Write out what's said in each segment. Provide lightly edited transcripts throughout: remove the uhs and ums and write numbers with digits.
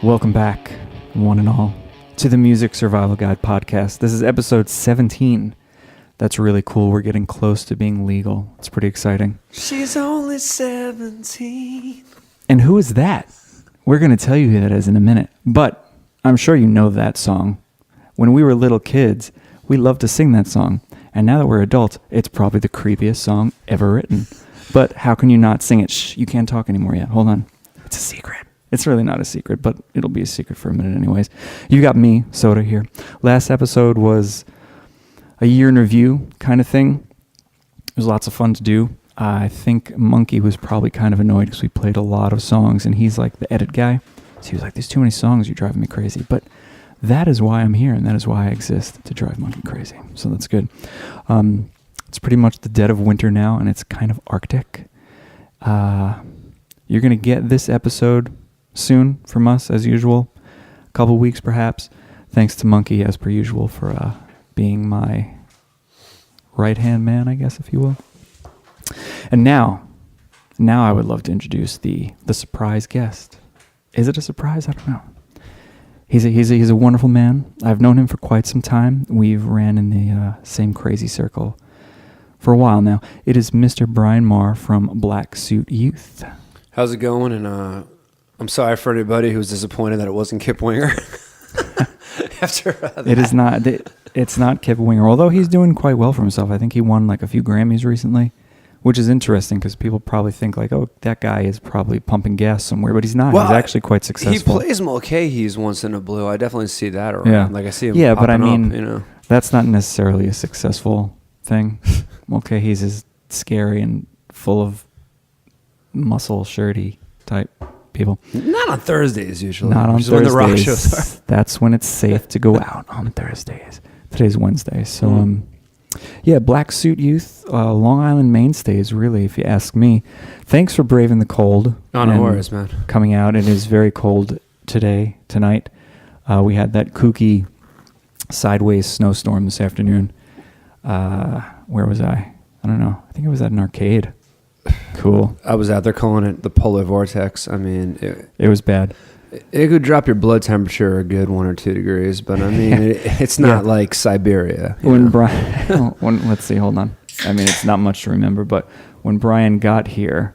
Welcome back, one and all, to the Music Survival Guide podcast. This is episode 17. That's really cool. We're getting close to being legal. It's pretty exciting. She's only 17. And who is that? We're going to tell you who that is in a minute. But I'm sure you know that song. When we were little kids, we loved to sing that song. And now that we're adults, it's probably the creepiest song ever written. But how can you not sing it? Shh, you can't talk anymore yet. Hold on. It's a secret. It's really not a secret, but it'll be a secret for a minute anyways. You got me, Soda, here. Last episode was a year in review kind of thing. It was lots of fun to do. I think Monkey was probably kind of annoyed because we played a lot of songs, and he's like the edit guy. So he was like, there's too many songs, you're driving me crazy. But that is why I'm here, and that is why I exist, to drive Monkey crazy. So that's good. It's pretty much the dead of winter now, and it's kind of Arctic. You're going to get this episode soon from us, as usual. A couple weeks, perhaps. Thanks to Monkey, as per usual, for being my right-hand man, I guess, if you will. And now I would love to introduce the surprise guest. Is it a surprise? I don't know. He's a wonderful man. I've known him for quite some time. We've ran in the same crazy circle for a while now. It is Mr. Bryan Maher from Black Suit Youth. How's it going? And I'm sorry for anybody who was disappointed that it wasn't Kip Winger. After it is not. It's not Kip Winger, although he's doing quite well for himself. I think he won like a few Grammys recently, which is interesting because people probably think like, oh, that guy is probably pumping gas somewhere, but he's not. Well, he's actually quite successful. He plays Mulcahy's once in a blue. I definitely see that around. Yeah. Like I see him. Yeah, but I mean, up, that's not necessarily a successful thing. Mulcahy's is scary and full of muscle shirty type people. Not on Thursdays usually. Not on Thursdays. When the rock shows are. That's when it's safe to go out on Thursdays. Today's Wednesday, so yeah, Black Suit Youth, Long Island mainstays, really, if you ask me. Thanks for braving the cold. Oh, no worries, man. Coming out, it is very cold tonight. We had that kooky sideways snowstorm this afternoon. Where was I? I don't know. I think I was at an arcade. Cool. I was out there calling it the polar vortex. I mean, it was bad. It could drop your blood temperature a good 1 or 2 degrees, but I mean, it's not like Siberia. Let's see, hold on. I mean, it's not much to remember, but when Bryan got here,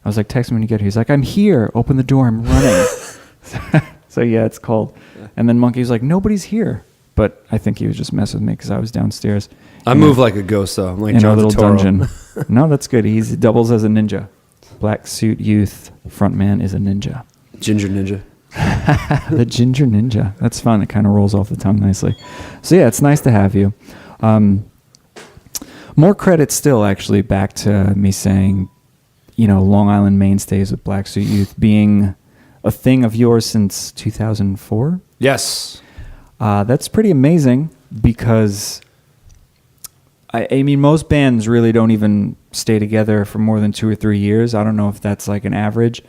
I was like, text me when you get here. He's like, I'm here. Open the door. I'm running. So yeah, it's cold. Yeah. And then Monkey was like, nobody's here. But I think he was just messing with me because I was downstairs. I move like a ghost, though. I'm like in John a little Toro. dungeon. No, that's good. He doubles as a ninja. Black Suit Youth frontman is a ninja. Ginger ninja. The ginger ninja. That's fun. It kind of rolls off the tongue nicely. So yeah, it's nice to have you. More credit still, actually, back to me saying, Long Island mainstays with Black Suit Youth being a thing of yours since 2004. Yes. That's pretty amazing because, I mean, most bands really don't even stay together for more than 2 or 3 years. I don't know if that's like an average.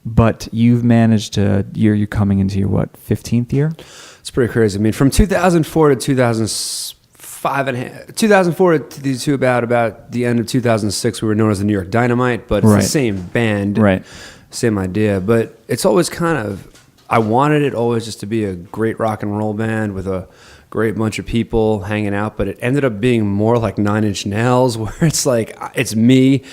But you've managed to, you're coming into your, 15th year? It's pretty crazy. I mean, from 2004 to 2004 to about the end of 2006, we were known as the New York Dynamite, but it's the same band, same idea. But it's always kind of, I wanted it always just to be a great rock and roll band with a great bunch of people hanging out, but it ended up being more like Nine Inch Nails, where it's like, it's me,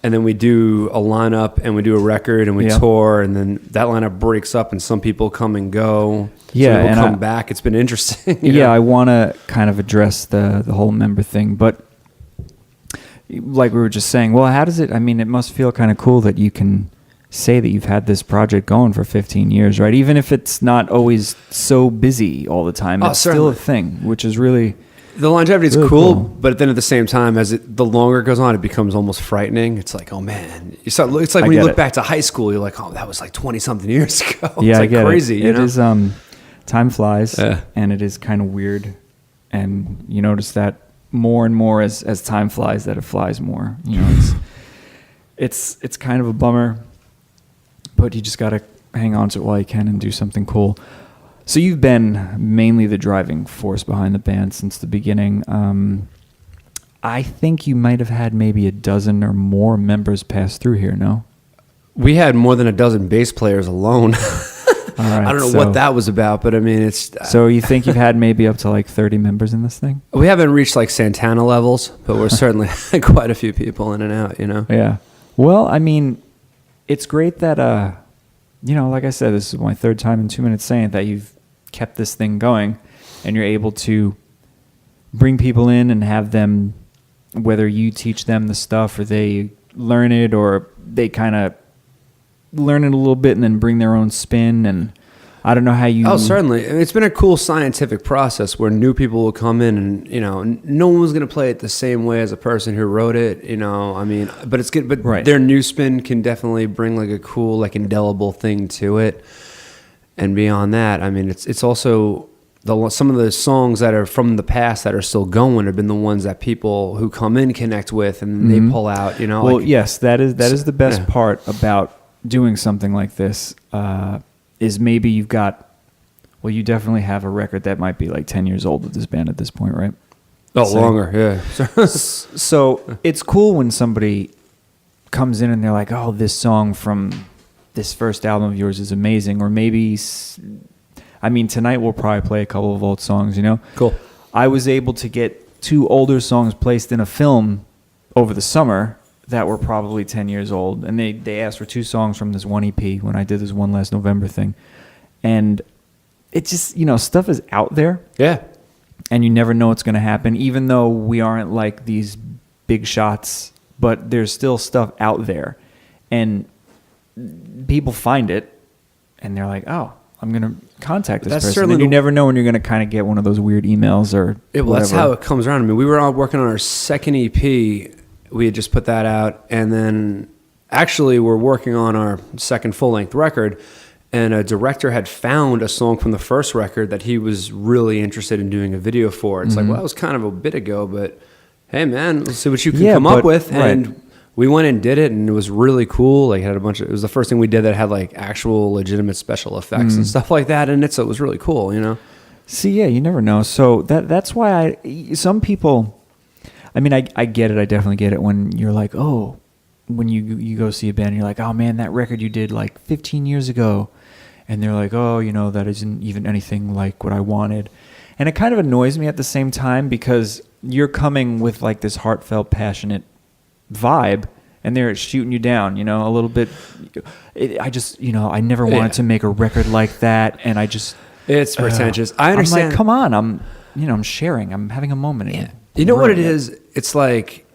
and then we do a lineup and we do a record and we tour, and then that lineup breaks up and some people come and go. Yeah, some people and come back. It's been interesting. Yeah, I want to kind of address the whole member thing, but like we were just saying, well, how does it, I mean, it must feel kind of cool that you can say that you've had this project going for 15 years, right? Even if it's not always so busy all the time, it's still a thing, which is really... The longevity is really cool, but then at the same time, the longer it goes on, it becomes almost frightening. It's like, oh man, it's like when you look back to high school, you're like, oh, that was like 20-something years ago. Yeah, it's like crazy. It is. Time flies, and it is kind of weird, and you notice that more and more as time flies, that it flies more. It's kind of a bummer, but you just gotta hang on to it while you can and do something cool. So you've been mainly the driving force behind the band since the beginning. I think you might have had maybe a dozen or more members pass through here, no? We had more than a dozen bass players alone. I don't know what that was about, but I mean, it's... So you think you've had maybe up to like 30 members in this thing? We haven't reached like Santana levels, but we're certainly quite a few people in and out, you know? Yeah. Well, I mean, it's great that, you know, like I said, this is my third time in 2 minutes saying that you've kept this thing going and you're able to bring people in and have them, whether you teach them the stuff or they learn it or they kind of learn it a little bit and then bring their own spin. And I don't know how you... Oh, certainly. It's been a cool scientific process where new people will come in and, you know, no one was going to play it the same way as a person who wrote it, you know, I mean, but it's good. But their new spin can definitely bring like a cool, like indelible thing to it. And beyond that, I mean, it's also... some of the songs that are from the past that are still going have been the ones that people who come in connect with and they pull out, you know. Well, like, yes, that is the best part about doing something like this, is maybe you've got, well, you definitely have a record that might be like 10 years old with this band at this point, right? Oh, longer, yeah. So it's cool when somebody comes in and they're like, oh, this song from this first album of yours is amazing, or maybe... I mean, tonight we'll probably play a couple of old songs, you know? Cool. I was able to get 2 older songs placed in a film over the summer that were probably 10 years old. And they asked for 2 songs from this one EP when I did this One Last November thing. And it just, you know, stuff is out there. Yeah. And you never know what's going to happen, even though we aren't like these big shots, but there's still stuff out there. And people find it, and they're like, oh, I'm going to contact this person. And you never know when you're going to kind of get one of those weird emails or well, that's how it comes around. I mean, we were all working on our second EP. We had just put that out. And then actually we're working on our second full-length record. And a director had found a song from the first record that he was really interested in doing a video for. It's like, well, that was kind of a bit ago, but hey, man, let's see what you can come up with. And we went and did it, and it was really cool. Like, it was the first thing we did that had like actual legitimate special effects and stuff like that in it. So it was really cool, you know? See, yeah, you never know. So that's why some people, I mean, I get it. I definitely get it when you're like, oh, when you go see a band, and you're like, oh man, that record you did like 15 years ago. And they're like, oh, you know, that isn't even anything like what I wanted. And it kind of annoys me at the same time because you're coming with like this heartfelt, passionate vibe, and they're shooting you down, you know, a little bit. I just, you know, I never wanted to make a record like that, and I just... It's pretentious. I understand. I'm like, come on, I'm sharing. I'm having a moment. Yeah. You know what it is? It's like...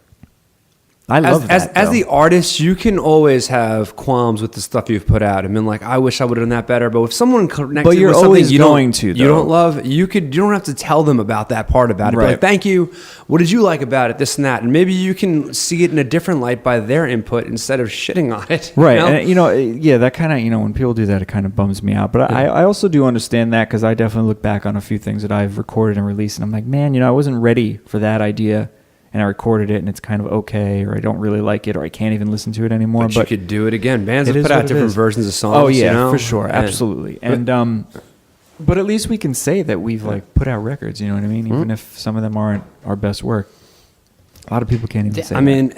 I love that. As the artist, you can always have qualms with the stuff you've put out. I mean, like, I wish I would have done that better. But if someone connects with something you don't love, you don't have to tell them about that part about it. Right. Be like, thank you. What did you like about it? This and that. And maybe you can see it in a different light by their input instead of shitting on it. Right. You know? And, you know, yeah, that kind of, you know, when people do that, it kind of bums me out. But I also do understand that because I definitely look back on a few things that I've recorded and released, and I'm like, man, you know, I wasn't ready for that idea. And I recorded it, and it's kind of okay, or I don't really like it, or I can't even listen to it anymore. But you could do it again. Bands have put out different versions of songs. Oh yeah, you know? For sure, absolutely. And but at least we can say that we've like put out records. You know what I mean? Even if some of them aren't our best work, a lot of people can't even say. I mean,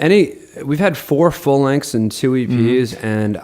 we've had 4 full lengths and 2 EPs, and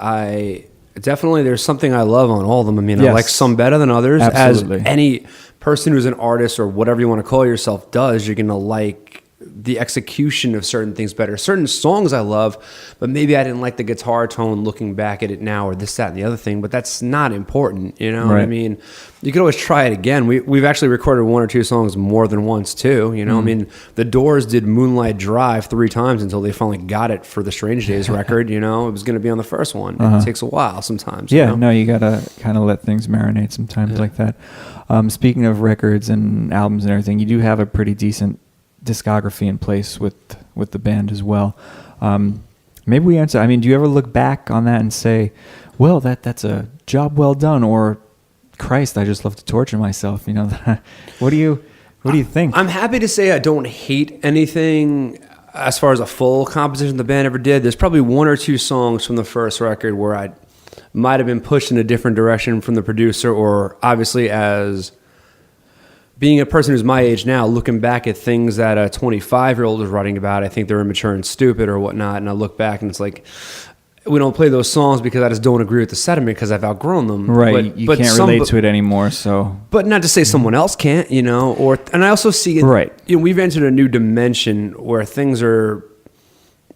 there's something I love on all of them. I mean, I like some better than others. Absolutely. As any person who's an artist or whatever you want to call yourself does, you're gonna like the execution of certain things better. Certain songs I love, but maybe I didn't like the guitar tone looking back at it now, or this, that, and the other thing, but that's not important, you know what I mean? You could always try it again. We've actually recorded 1 or 2 songs more than once too, you know? I mean, the Doors did Moonlight Drive 3 times until they finally got it for the Strange Days record, you know? It was going to be on the first one. It takes a while sometimes. Yeah, you know? No, you got to kind of let things marinate sometimes like that. Speaking of records and albums and everything, you do have a pretty decent discography in place with the band as well. Maybe we answer. I mean, do you ever look back on that and say, "Well, that's a job well done," or "Christ, I just love to torture myself"? You know, what do you think? I'm happy to say I don't hate anything as far as a full composition the band ever did. There's probably 1 or 2 songs from the first record where I might have been pushed in a different direction from the producer, or obviously as being a person who's my age now, looking back at things that a 25-year-old is writing about, I think they're immature and stupid or whatnot. And I look back and it's like, we don't play those songs because I just don't agree with the sentiment because I've outgrown them. Right. You can't relate to it anymore. So, but not to say someone else can't, you know, and I also see it, right. You know, we've entered a new dimension where things are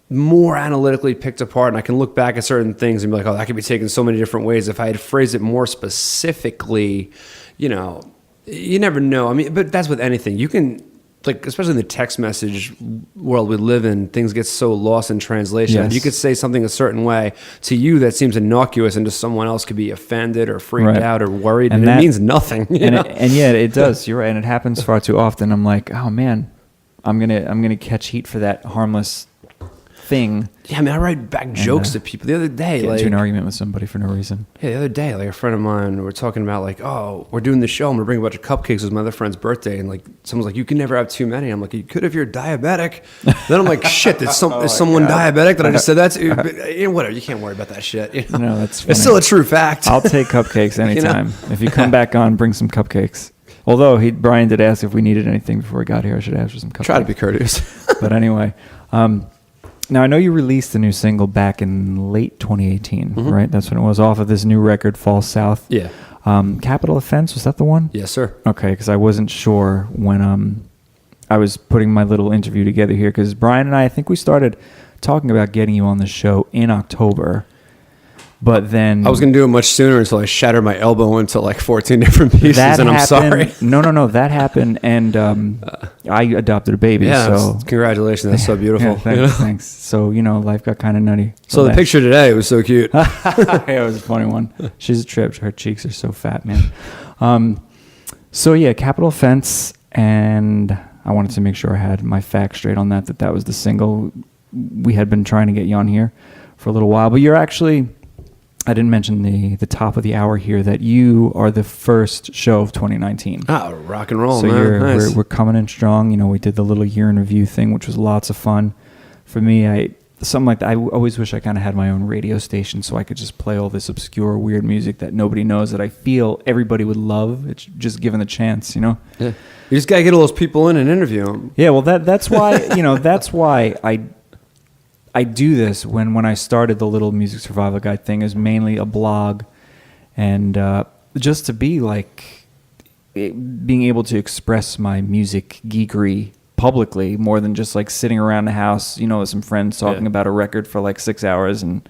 more analytically picked apart, and I can look back at certain things and be like, oh, that could be taken so many different ways. If I had phrased it more specifically, you know, you never know. I mean, but that's with anything. You can, like, especially in the text message world we live in, things get so lost in translation. Yes. You could say something a certain way to you that seems innocuous, and to someone else could be offended or freaked out or worried, and it means nothing. And yet it does. You're right, and it happens far too often. I'm like, oh man, I'm gonna catch heat for that harmless thing. Yeah, I mean, I write back jokes to people. The other day, get into an argument with somebody for no reason. Yeah, the other day, like a friend of mine, we're talking about like, oh, we're doing the show. I'm gonna bring a bunch of cupcakes. It was my other friend's birthday, and like someone's like, you can never have too many. I'm like, you could if you're diabetic. Then I'm like, shit, is someone diabetic that I just said that to? Whatever, you can't worry about that shit. You know? No, that's funny. It's still a true fact. I'll take cupcakes anytime. You know? If you come back on, bring some cupcakes. Although Brian did ask if we needed anything before we got here. I should ask for some cupcakes. Try to be courteous. But anyway. Now, I know you released a new single back in late 2018, right? That's when it was off of this new record, Fall South. Yeah. Capital Offense, was that the one? Yes, sir. Okay, because I wasn't sure when I was putting my little interview together here, because Brian and I think we started talking about getting you on the show in October. But then I was going to do it much sooner until I shattered my elbow into like 14 different pieces, and I'm sorry. No, that happened, and I adopted a baby. Yeah, so congratulations. That's so beautiful. Yeah, thanks. So, life got kind of nutty. So the picture today was so cute. Yeah, it was a funny one. She's a trip. Her cheeks are so fat, man. So, yeah, Capital Offense, and I wanted to make sure I had my facts straight on that was the single. We had been trying to get you on here for a little while, but you're actually... I didn't mention the top of the hour here that you are the first show of 2019. Oh, rock and roll, so man. Nice. We're coming in strong. We did the little year in review thing, which was lots of fun. For me, something like that. I always wish I kind of had my own radio station so I could just play all this obscure, weird music that nobody knows that I feel everybody would love. It's just given the chance, Yeah. You just got to get all those people in and interview them. Yeah, well, that's why, that's why I do this when I started the Little Music Survival Guide thing is mainly a blog, and just to be like being able to express my music geekery publicly more than just like sitting around the house, with some friends talking about a record for like 6 hours, and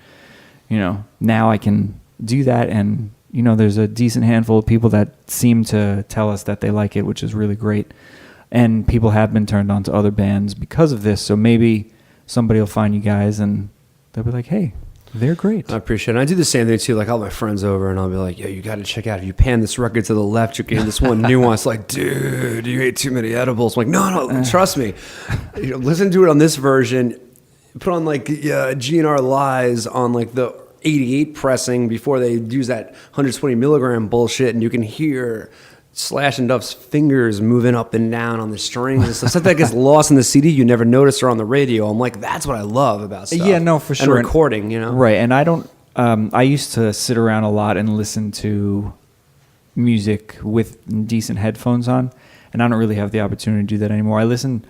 now I can do that, and there's a decent handful of people that seem to tell us that they like it, which is really great, and people have been turned on to other bands because of this, so maybe somebody will find you guys and they'll be like, hey, they're great. I appreciate it. I do the same thing too. Like, I'll have my friends over and I'll be like, yo, you got to check out, if you pan this record to the left, you're getting this one nuance. Like, dude, you ate too many edibles. I'm like, no, trust me. Listen to it on this version. Put on like GNR Lies on like the 88 pressing before they use that 120 milligram bullshit, and you can hear Slash and Duff's fingers moving up and down on the strings and stuff that gets lost in the CD. You never notice or on the radio. I'm like, that's what I love about stuff. Yeah, no, for sure. And recording, Right, and I don't. I used to sit around a lot and listen to music with decent headphones on, and I don't really have the opportunity to do that anymore. I listen.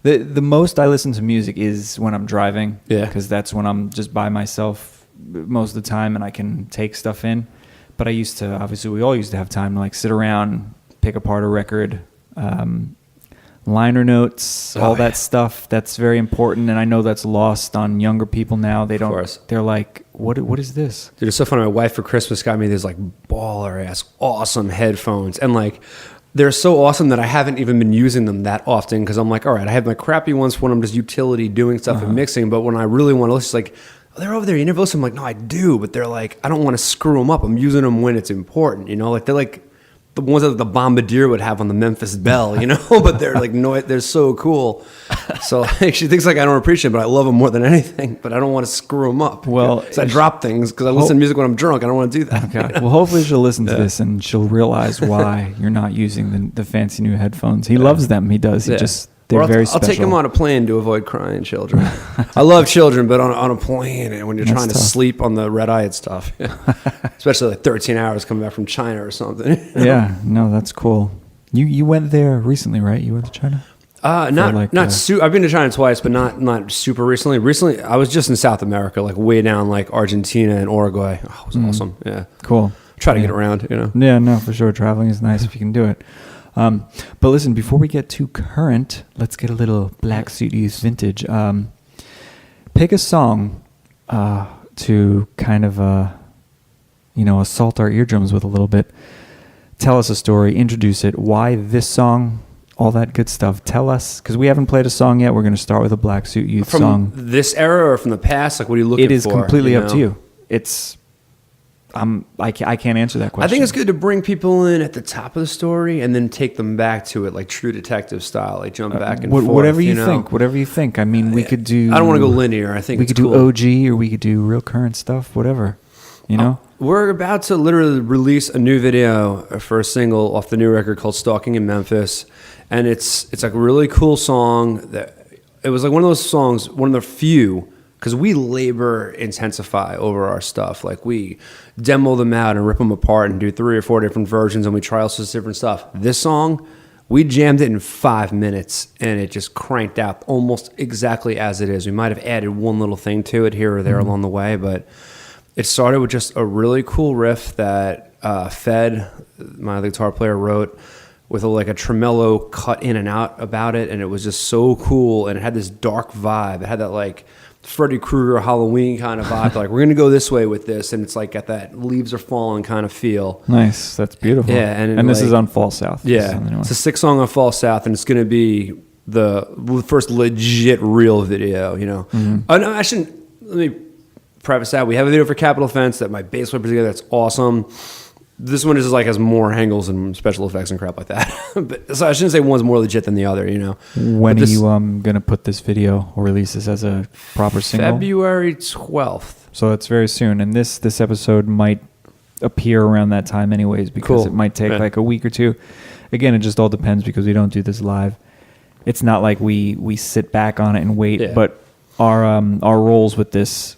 The most I listen to music is when I'm driving. Yeah, because that's when I'm just by myself most of the time, and I can take stuff in. But I used to, obviously, we all used to have time to like sit around, pick apart a record, liner notes, all that stuff. That's very important, and I know that's lost on younger people now. They don't. Of course. They're like, what is this? Dude, it's so funny. My wife for Christmas got me these like baller ass awesome headphones, and like they're so awesome that I haven't even been using them that often because I'm like, all right, I have my crappy ones when I'm just utility doing stuff and mixing, but when I really want to listen, it's like, they're over there. You never listen. I'm like, no, I do, but they're like, I don't want to screw them up. I'm using them when it's important, like they're like the ones that the Bombardier would have on the Memphis Belle, but they're like, no, they're so cool. So like, she thinks like I don't appreciate it, but I love them more than anything, but I don't want to screw them up. Well, so I drop things because I listen to music when I'm drunk. I don't want to do that. Okay. Well, hopefully she'll listen to this and she'll realize why you're not using the fancy new headphones. He loves them. He does. He just... They're very special. I'll take them on a plane to avoid crying children. I love children, but on a plane and when you're trying to sleep on the red eye and stuff, especially like 13 hours coming back from China or something. Yeah, no, that's cool. You went there recently, right? You went to China? I've been to China twice, but not super recently. Recently, I was just in South America, like way down like Argentina and Uruguay. Oh, it was awesome. Yeah, cool. Try to get around, you know. Yeah, no, for sure. Traveling is nice if you can do it. But listen, before we get too current, let's get a little Black Suit Youth vintage. Pick a song to kind of assault our eardrums with a little bit. Tell us a story. Introduce it. Why this song? All that good stuff. Tell us, because we haven't played a song yet. We're going to start with a Black Suit Youth song. From this era or from the past? Like, what are you looking for? It is completely up to you. I can't answer that question. I think it's good to bring people in at the top of the story and then take them back to it, like True Detective style, like jump back and forth. Whatever you think. Whatever you think. I mean, we could do. I don't want to go linear. I think we could do OG, or we could do real current stuff. Whatever. You know. We're about to literally release a new video for a single off the new record called "Stalking in Memphis." And it's like a really cool song. It was like one of those songs, one of the few, because we labor intensify over our stuff. Like we demo them out and rip them apart and do 3 or 4 different versions, and we try all sorts of different stuff. This song, we jammed it in 5 minutes, and it just cranked out almost exactly as it is. We might have added one little thing to it here or there along the way, but it started with just a really cool riff that Fed, my guitar player, wrote, with a tremolo cut in and out about it, and it was just so cool, and it had this dark vibe. It had that like Freddy Krueger Halloween kind of vibe. Like, we're gonna go this way with this, and it's like got that leaves are falling kind of feel. Nice, that's beautiful. Yeah, and this is on Fall South. Yeah, it's a 6-song on Fall South, and it's gonna be the first legit real video. You know, oh, no, I shouldn't. Let me preface that we have a video for Capital Offense that my bass player put together. That's awesome. This one is like has more angles and special effects and crap like that. But so I shouldn't say one's more legit than the other, you know. When are you gonna put this video or release this as a proper single? February 12th. So it's very soon, and this episode might appear around that time, anyways, because it might take like a week or two. Again, it just all depends because we don't do this live. It's not like we sit back on it and wait, but our roles with this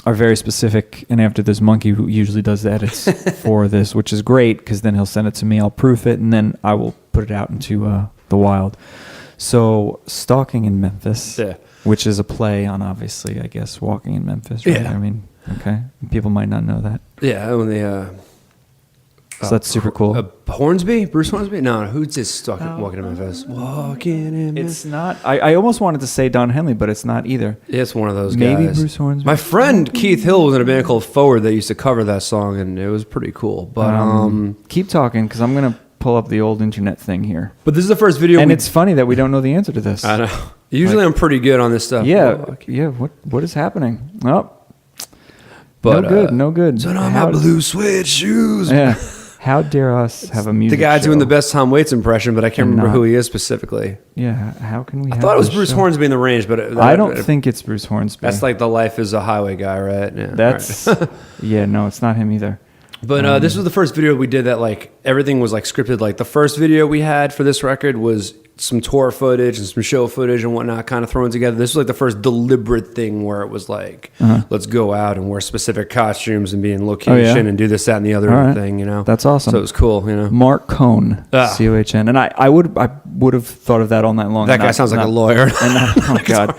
are very specific, and after this monkey who usually does the edits for this, which is great because then he'll send it to me, I'll proof it, and then I will put it out into the wild. So Stalking in Memphis, which is a play on, obviously, I guess, Walking in Memphis, right? Yeah. I mean, okay, people might not know that. Yeah, when they so that's super cool. Hornsby? Bruce Hornsby? No, who's this Walking in Memphis? Walking in Memphis. It's not. I almost wanted to say Don Henley, but it's not either. It's one of those guys. Maybe Bruce Hornsby. My friend Keith Hill was in a band called Forward that used to cover that song, and it was pretty cool. But keep talking, because I'm going to pull up the old internet thing here. But this is the first video. And it's funny that we don't know the answer to this. I know. Usually I'm pretty good on this stuff. Yeah. Yeah. What is happening? Oh. But, no good. So on my blue suede shoes. Yeah. How dare us have a music The guy show doing the best Tom Waits impression, but I can't remember who he is specifically. Yeah, how can we? I thought it was Bruce Hornsby in the Range, but I don't think it's Bruce Hornsby. That's like the Life is a Highway guy, right? Yeah, that's right. Yeah, no, it's not him either. But this was the first video we did that like everything was like scripted. Like the first video we had for this record was some tour footage and some show footage and whatnot kind of thrown together. This was like the first deliberate thing where it was like, let's go out and wear specific costumes and be in location and do this, that, and the other thing, you know? That's awesome. So it was cool, you know? Mark Cohn, C-O-H-N. And I would have thought of that all night long. That guy sounds like a lawyer. Oh, God.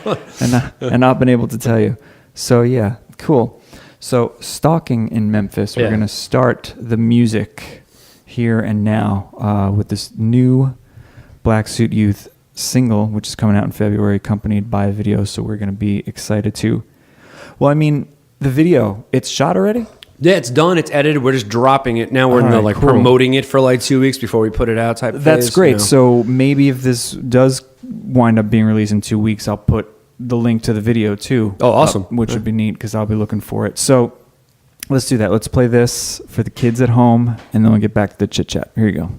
And not been able to tell you. So, yeah, cool. So, Stalking in Memphis, we're going to start the music here and now with this new Black Suit Youth single, which is coming out in February, accompanied by a video, so we're going to be excited too. Well, I mean, the video, it's shot already? Yeah, it's done. It's edited. We're just dropping it. Now we're in the promoting it for like 2 weeks before we put it out type of That's phase, great. You know? So maybe if this does wind up being released in 2 weeks, I'll put the link to the video too. Oh, awesome. Which would be neat because I'll be looking for it. So let's do that. Let's play this for the kids at home, and then we'll get back to the chit chat. Here you go.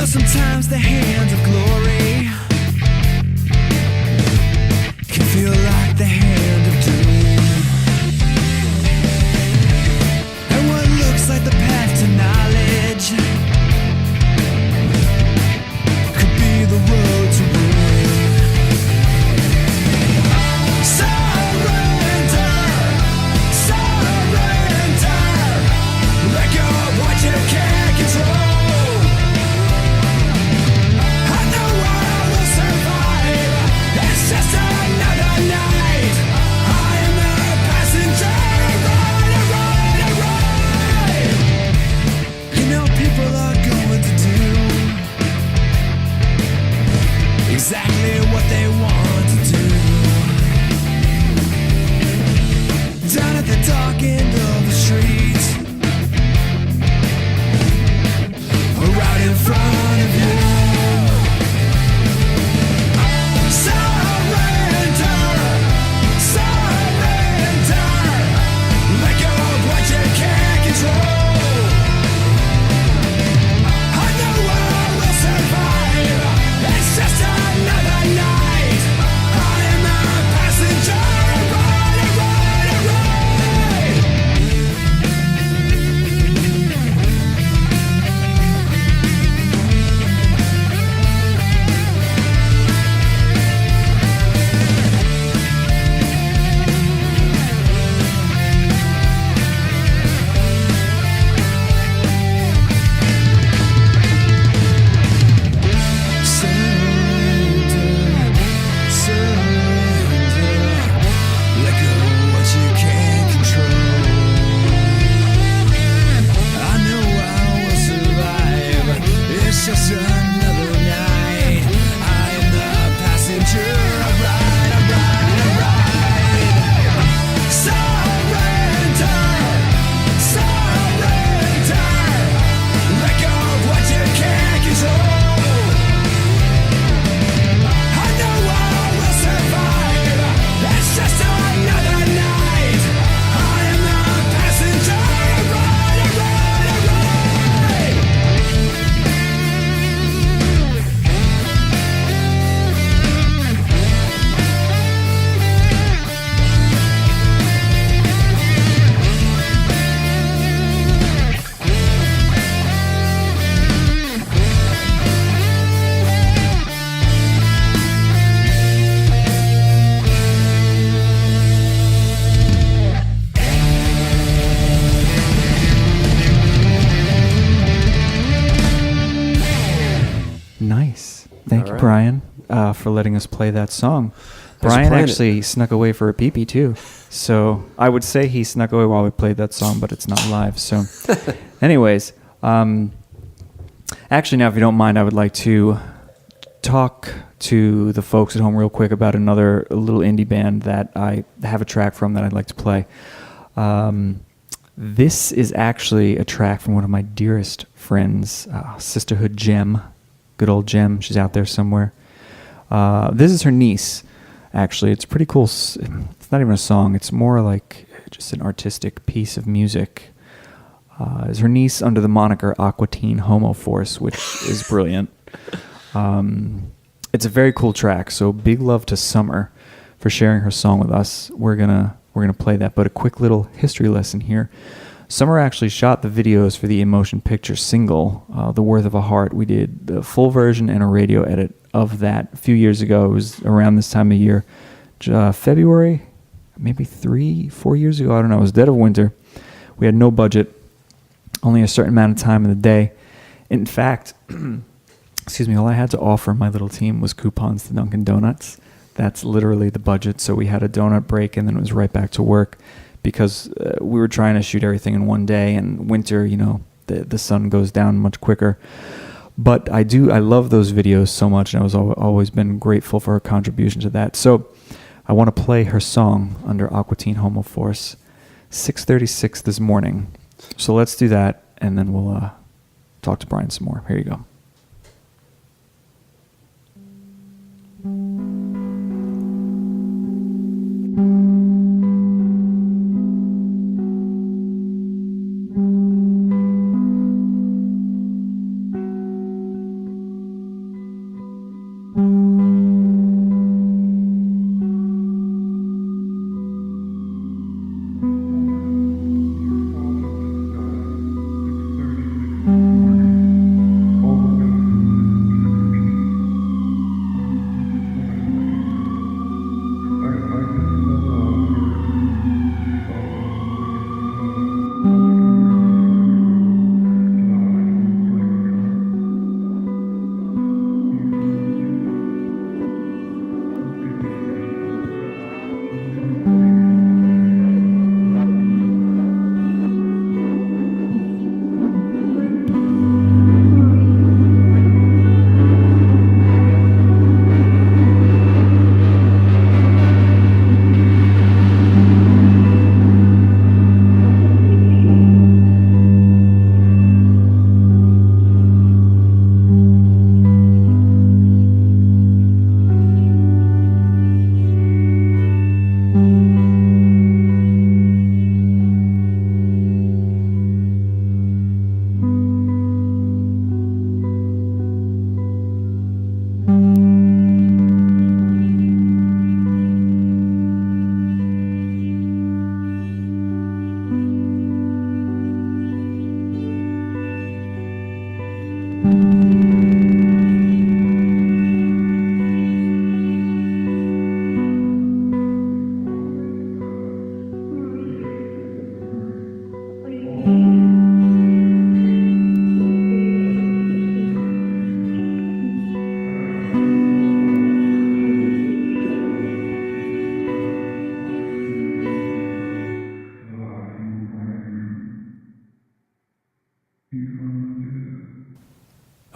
Sometimes the hands of glory the hand of doom. And what looks like the path to knowledge could be the road to ruin. Surrender, surrender. Let go of what you can't control. I know I will survive. It's just another night. I am the passenger. Ride. You know people are going to do exactly what they want to do. Down at the dark end of the street, or right in front of you. Surrender, surrender. Let go of what you can't control. I know I will survive. It's just another night. I am the passenger. Ride, ride, ride. Just another night. I am the passenger. Ride, ride, ride. Surrender, surrender. Let go of what you can't control. I know I will survive. It's just another night. I am the passenger. Ride, ride, ride. Nice. Thank All you, right. Bryan, for letting us play that song. for Bryan playing it. actually snuck away for a pee-pee too. So I would say he snuck away while we played that song, but it's not live. So anyways, actually now if you don't mind, I would like to talk to the folks at home real quick about another little indie band that I have a track from that I'd like to play. This is actually a track from one of my dearest friends, Sisterhood Gem. Good old Gem. She's out there somewhere. This is her niece, actually. It's pretty cool. It's not even a song. It's more like just an artistic piece of music. Is her niece under the moniker Aqua Teen Homo Force, which is brilliant. It's a very cool track. So big love to Summer for sharing her song with us. We're gonna play that. But a quick little history lesson here. Summer actually shot the videos for the Emotion Picture single, The Worth of a Heart. We did the full version and a radio edit of that a few years ago. It was around this time of year, February, maybe 3-4 years ago. I don't know. It was dead of winter. We had no budget, only a certain amount of time in the day. In fact, excuse me, all I had to offer my little team was coupons to Dunkin' Donuts. That's literally the budget. So we had a donut break and then it was right back to work because we were trying to shoot everything in one day, and winter, you know, the sun goes down much quicker. But I love those videos so much, and I was always been grateful for her contribution to that. So I want to play her song under Aqua Teen Homo Force, 6:36 this morning. So let's do that, and then we'll talk to Bryan some more. Here you go.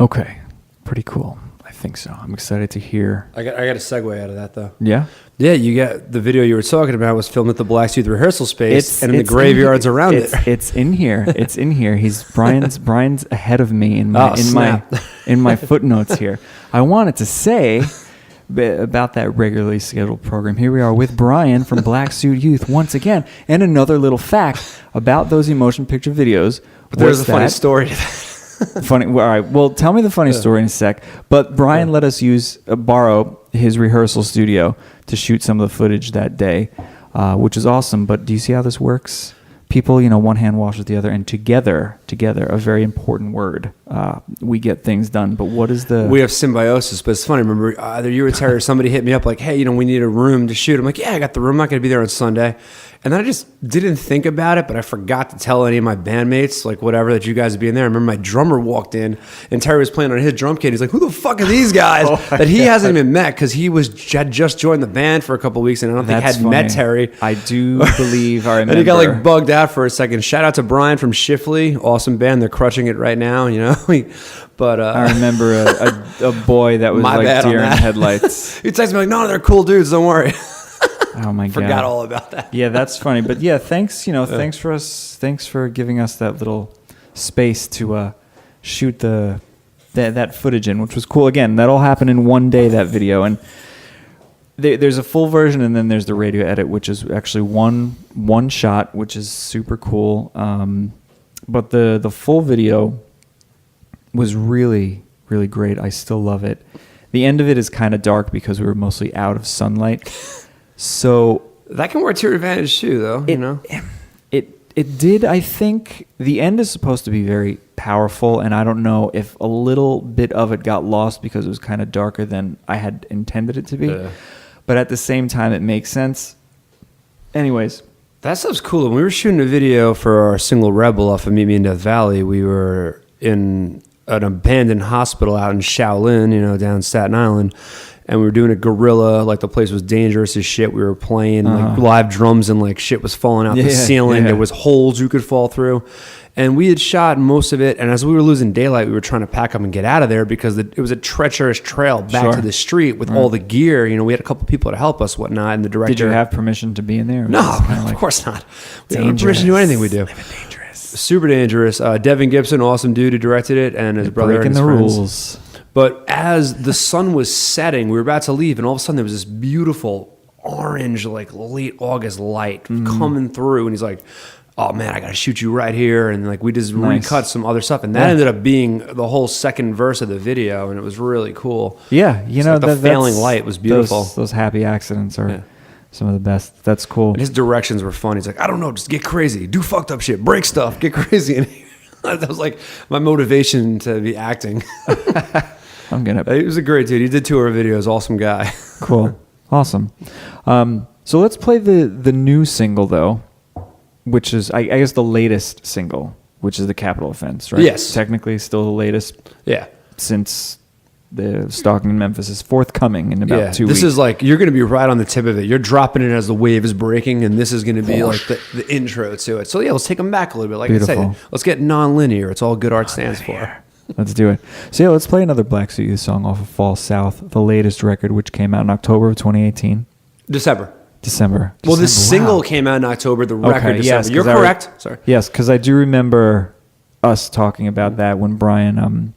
Okay, pretty cool. I think so. I'm excited to hear. I got a segue out of that though. Yeah? Yeah, you got the video you were talking about was filmed at the Black Youth rehearsal space and in the graveyards around it. It's in here. It's in here. Brian's ahead of me in my footnotes here. I wanted to say about that regularly scheduled program. Here we are with Bryan from Black Suit Youth once again, and another little fact about those emotion picture videos. But there's a funny story to that. Funny. Well, all right. Well, tell me the funny story in a sec. But Bryan let us borrow his rehearsal studio to shoot some of the footage that day, which is awesome. But do you see how this works? People, one hand washes the other, and together, a very important word. We get things done. But what is the? We have symbiosis. But it's funny. Remember, either you or Terry or somebody hit me up like, "Hey, we need a room to shoot." I'm like, "Yeah, I got the room. I'm not going to be there on Sunday." And then I just didn't think about it, but I forgot to tell any of my bandmates, like whatever, that you guys would be in there. I remember my drummer walked in, and Terry was playing on his drum kit. He's like, "Who the fuck are these guys?" That he hasn't even met because had just joined the band for a couple of weeks, and I don't think had met Terry. I do believe I remember. And he got like bugged out for a second. Shout out to Brian from Shifley, awesome band. They're crushing it right now, But I remember a boy that was like deer in headlights. He texted me like, "No, they're cool dudes. Don't worry." Oh my god! Forgot all about that. Yeah, that's funny. But yeah, thanks. Thanks for giving us that little space to shoot that footage in, which was cool. Again, that all happened in one day. That video, and there's a full version, and then there's the radio edit, which is actually one shot, which is super cool. But the full video was really, really great. I still love it. The end of it is kind of dark because we were mostly out of sunlight. So that can work to your advantage too, though. It did. I think the end is supposed to be very powerful, and I don't know if a little bit of it got lost because it was kind of darker than I had intended it to be. But at the same time, it makes sense. Anyways, that stuff's cool. When we were shooting a video for our single "Rebel" off of Meet Me in Death Valley, we were in an abandoned hospital out in Shaolin, down Staten Island. And we were doing a guerrilla, like the place was dangerous as shit. We were playing like live drums and like shit was falling out the ceiling. There was holes you could fall through. And we had shot most of it. And as we were losing daylight, we were trying to pack up and get out of there because it was a treacherous trail back to the street with all the gear. We had a couple people to help us, whatnot. And the director. Did you have permission to be in there? No, of course not. We don't have permission to do anything we do. Super dangerous. Devin Gibson, awesome dude who directed it, and his brother and his friends. Rules. But as the sun was setting, we were about to leave, and all of a sudden there was this beautiful orange, like late August light coming through, and he's like, "Oh man, I got to shoot you right here," and like we just recut some other stuff, and that ended up being the whole second verse of the video, and it was really cool. Yeah, the failing light was beautiful. Those happy accidents are some of the best. That's cool. And his directions were fun. He's like, "I don't know, just get crazy, do fucked up shit, break stuff, get crazy," and that was like my motivation to be acting. He was a great dude. He did 2 of our videos. Awesome guy. Cool. Awesome. So let's play the new single, though, which is, I guess, the latest single, which is the Capital Offense, right? Yes. Technically still the latest. Yeah. Since the Stalking in Memphis is forthcoming in about 2 weeks. This is like, you're going to be right on the tip of it. You're dropping it as the wave is breaking, and this is going to be like the intro to it. So yeah, let's take them back a little bit. Like Beautiful. I said, let's get non-linear. It's all good art stands for. Let's do it. So yeah, let's play another Black Suit Youth song off of Falls South, the latest record, which came out in October of 2018. December. Well, this single came out in October, the record December. Yes, you're correct. Sorry. Yes, because I do remember us talking about that when Bryan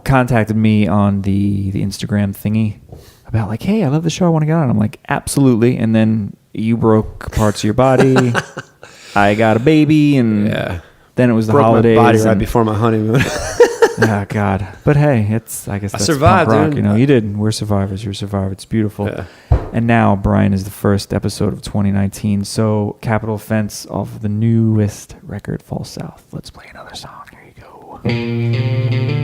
contacted me on the Instagram thingy about like, "Hey, I love the show, I want to get on." I'm like, "Absolutely." And then you broke parts of your body. I got a baby, and then it was the holidays. My body right before my honeymoon. Oh God! But hey, I guess that's survived, punk rock, dude. You did. We're survivors. You're a survivor. It's beautiful. Yeah. And now Bryan is the first episode of 2019. So Capital Offense off of the newest record, Falls South. Let's play another song. Here you go.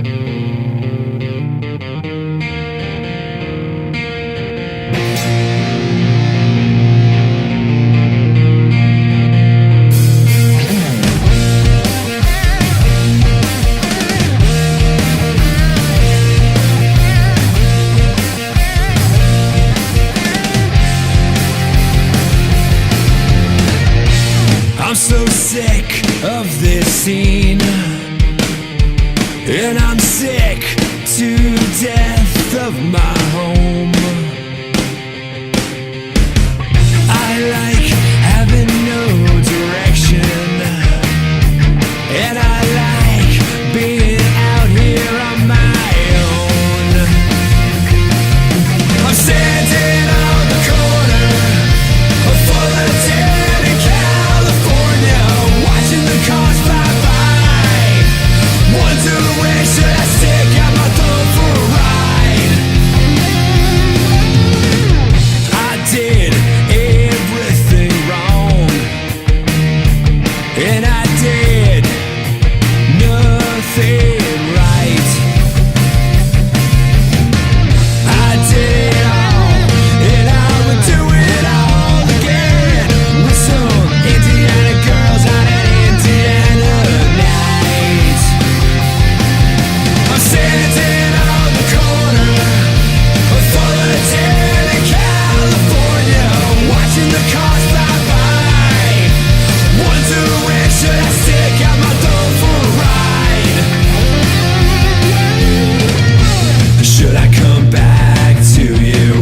I'm sick to death of my home. I like having no direction, and I like being out here on my own. I'm standing on the corner of Fullerton in California, watching the cars fly by, wondering where should I stick out my thumb for a ride. I did everything wrong, and I did nothing right. I did it all, and I would do it all again, with some Indiana girls on an Indiana night. I'm standing on the corner of Fullerton in California, watching the cars fly by, wonder where should I stick out my thumb for a ride. Should I come back to you?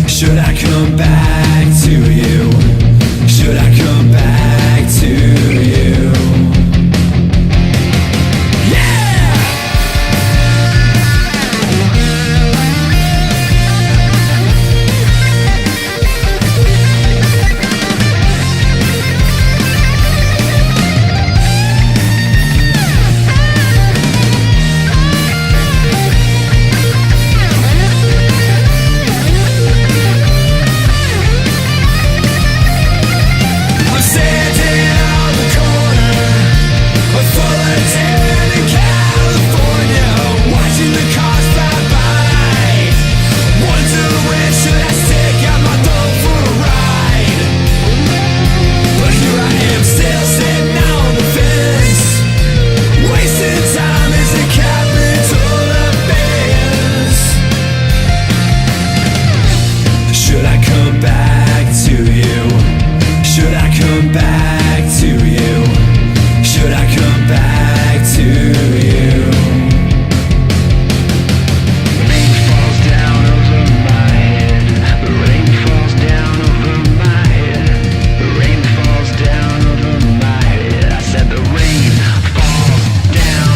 Should I come back to you? Should I come back to you? Yeah! I'm standing on the corner of Fullerton in California, watching the cars fly by, wonder where should I stick out my thumb for a ride. But here I am still sitting on the fence, wasting time as a capital offense. Should I come back to you? Should I come back to you? Should I come back to you? Rain falls down over my head. The rain falls down over my head. The rain falls down over my head. I said the rain falls down.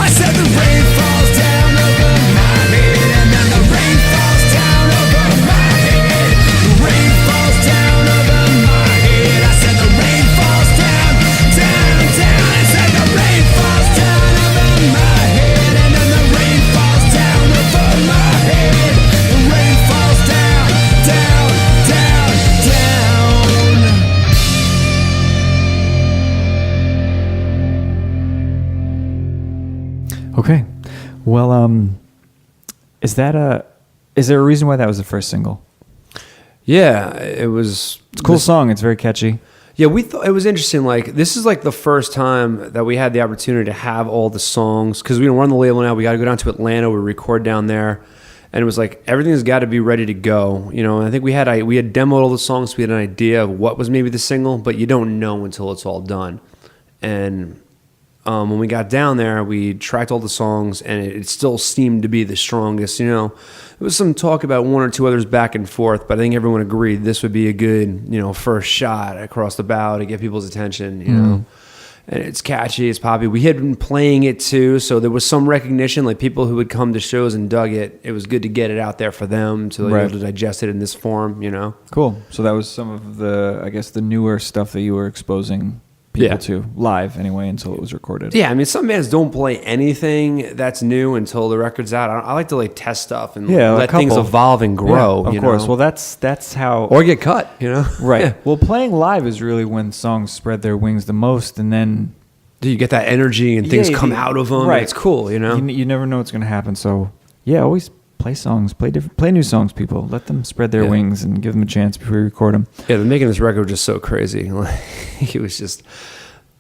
I said the rain falls down over my head, and then the rain falls down over my head. The rain falls down over my head. I said the rain falls down, down, down. I said the rain falls down over my head, and then the rain falls down over my head. The rain falls down, down, down, down. Okay. Well, is there a reason why that was the first single? Yeah, it was. It's a cool song. It's very catchy. Yeah, we thought it was interesting. Like, this is like the first time that we had the opportunity to have all the songs, because we don't run the label now. We got to go down to Atlanta. We record down there, and it was like everything's got to be ready to go. You know, and I think we had demoed all the songs. So we had an idea of what was maybe the single, but you don't know until it's all done. And when we got down there, we tracked all the songs, and it still seemed to be the strongest. You know, there was some talk about one or two others back and forth, but I think everyone agreed this would be a good, first shot across the bow to get people's attention. You know, and it's catchy, it's poppy. We had been playing it too, so there was some recognition. Like, people who would come to shows and dug it, it was good to get it out there for them to be able to digest it in this form. You know, cool. So that was some of the, I guess, the newer stuff that you were exposing people to live anyway until it was recorded. Yeah, I mean, some bands don't play anything that's new until the record's out. I like to like test stuff and let things evolve and grow. Yeah, of course. Well, that's how, or get cut. You know, right? Yeah. Well, playing live is really when songs spread their wings the most, and then you get that energy and things come out of them. Right, it's cool. You know, you never know what's going to happen. So yeah, always play songs, play new songs. People, let them spread their wings and give them a chance before you record them. Yeah, the making this record was just so crazy. Like, it was just,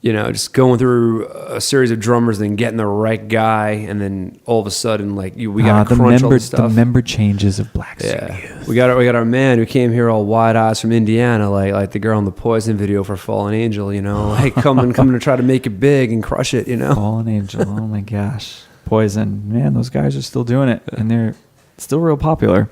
just going through a series of drummers and then getting the right guy, and then all of a sudden, like, we got to crunch all this stuff. The member changes of Black Street Youth. We got our man who came here all wide eyes from Indiana, like the girl in the Poison video for Fallen Angel. Like coming to try to make it big and crush it. Fallen Angel. Oh my gosh. Poison. Man, those guys are still doing it, and they're still real popular.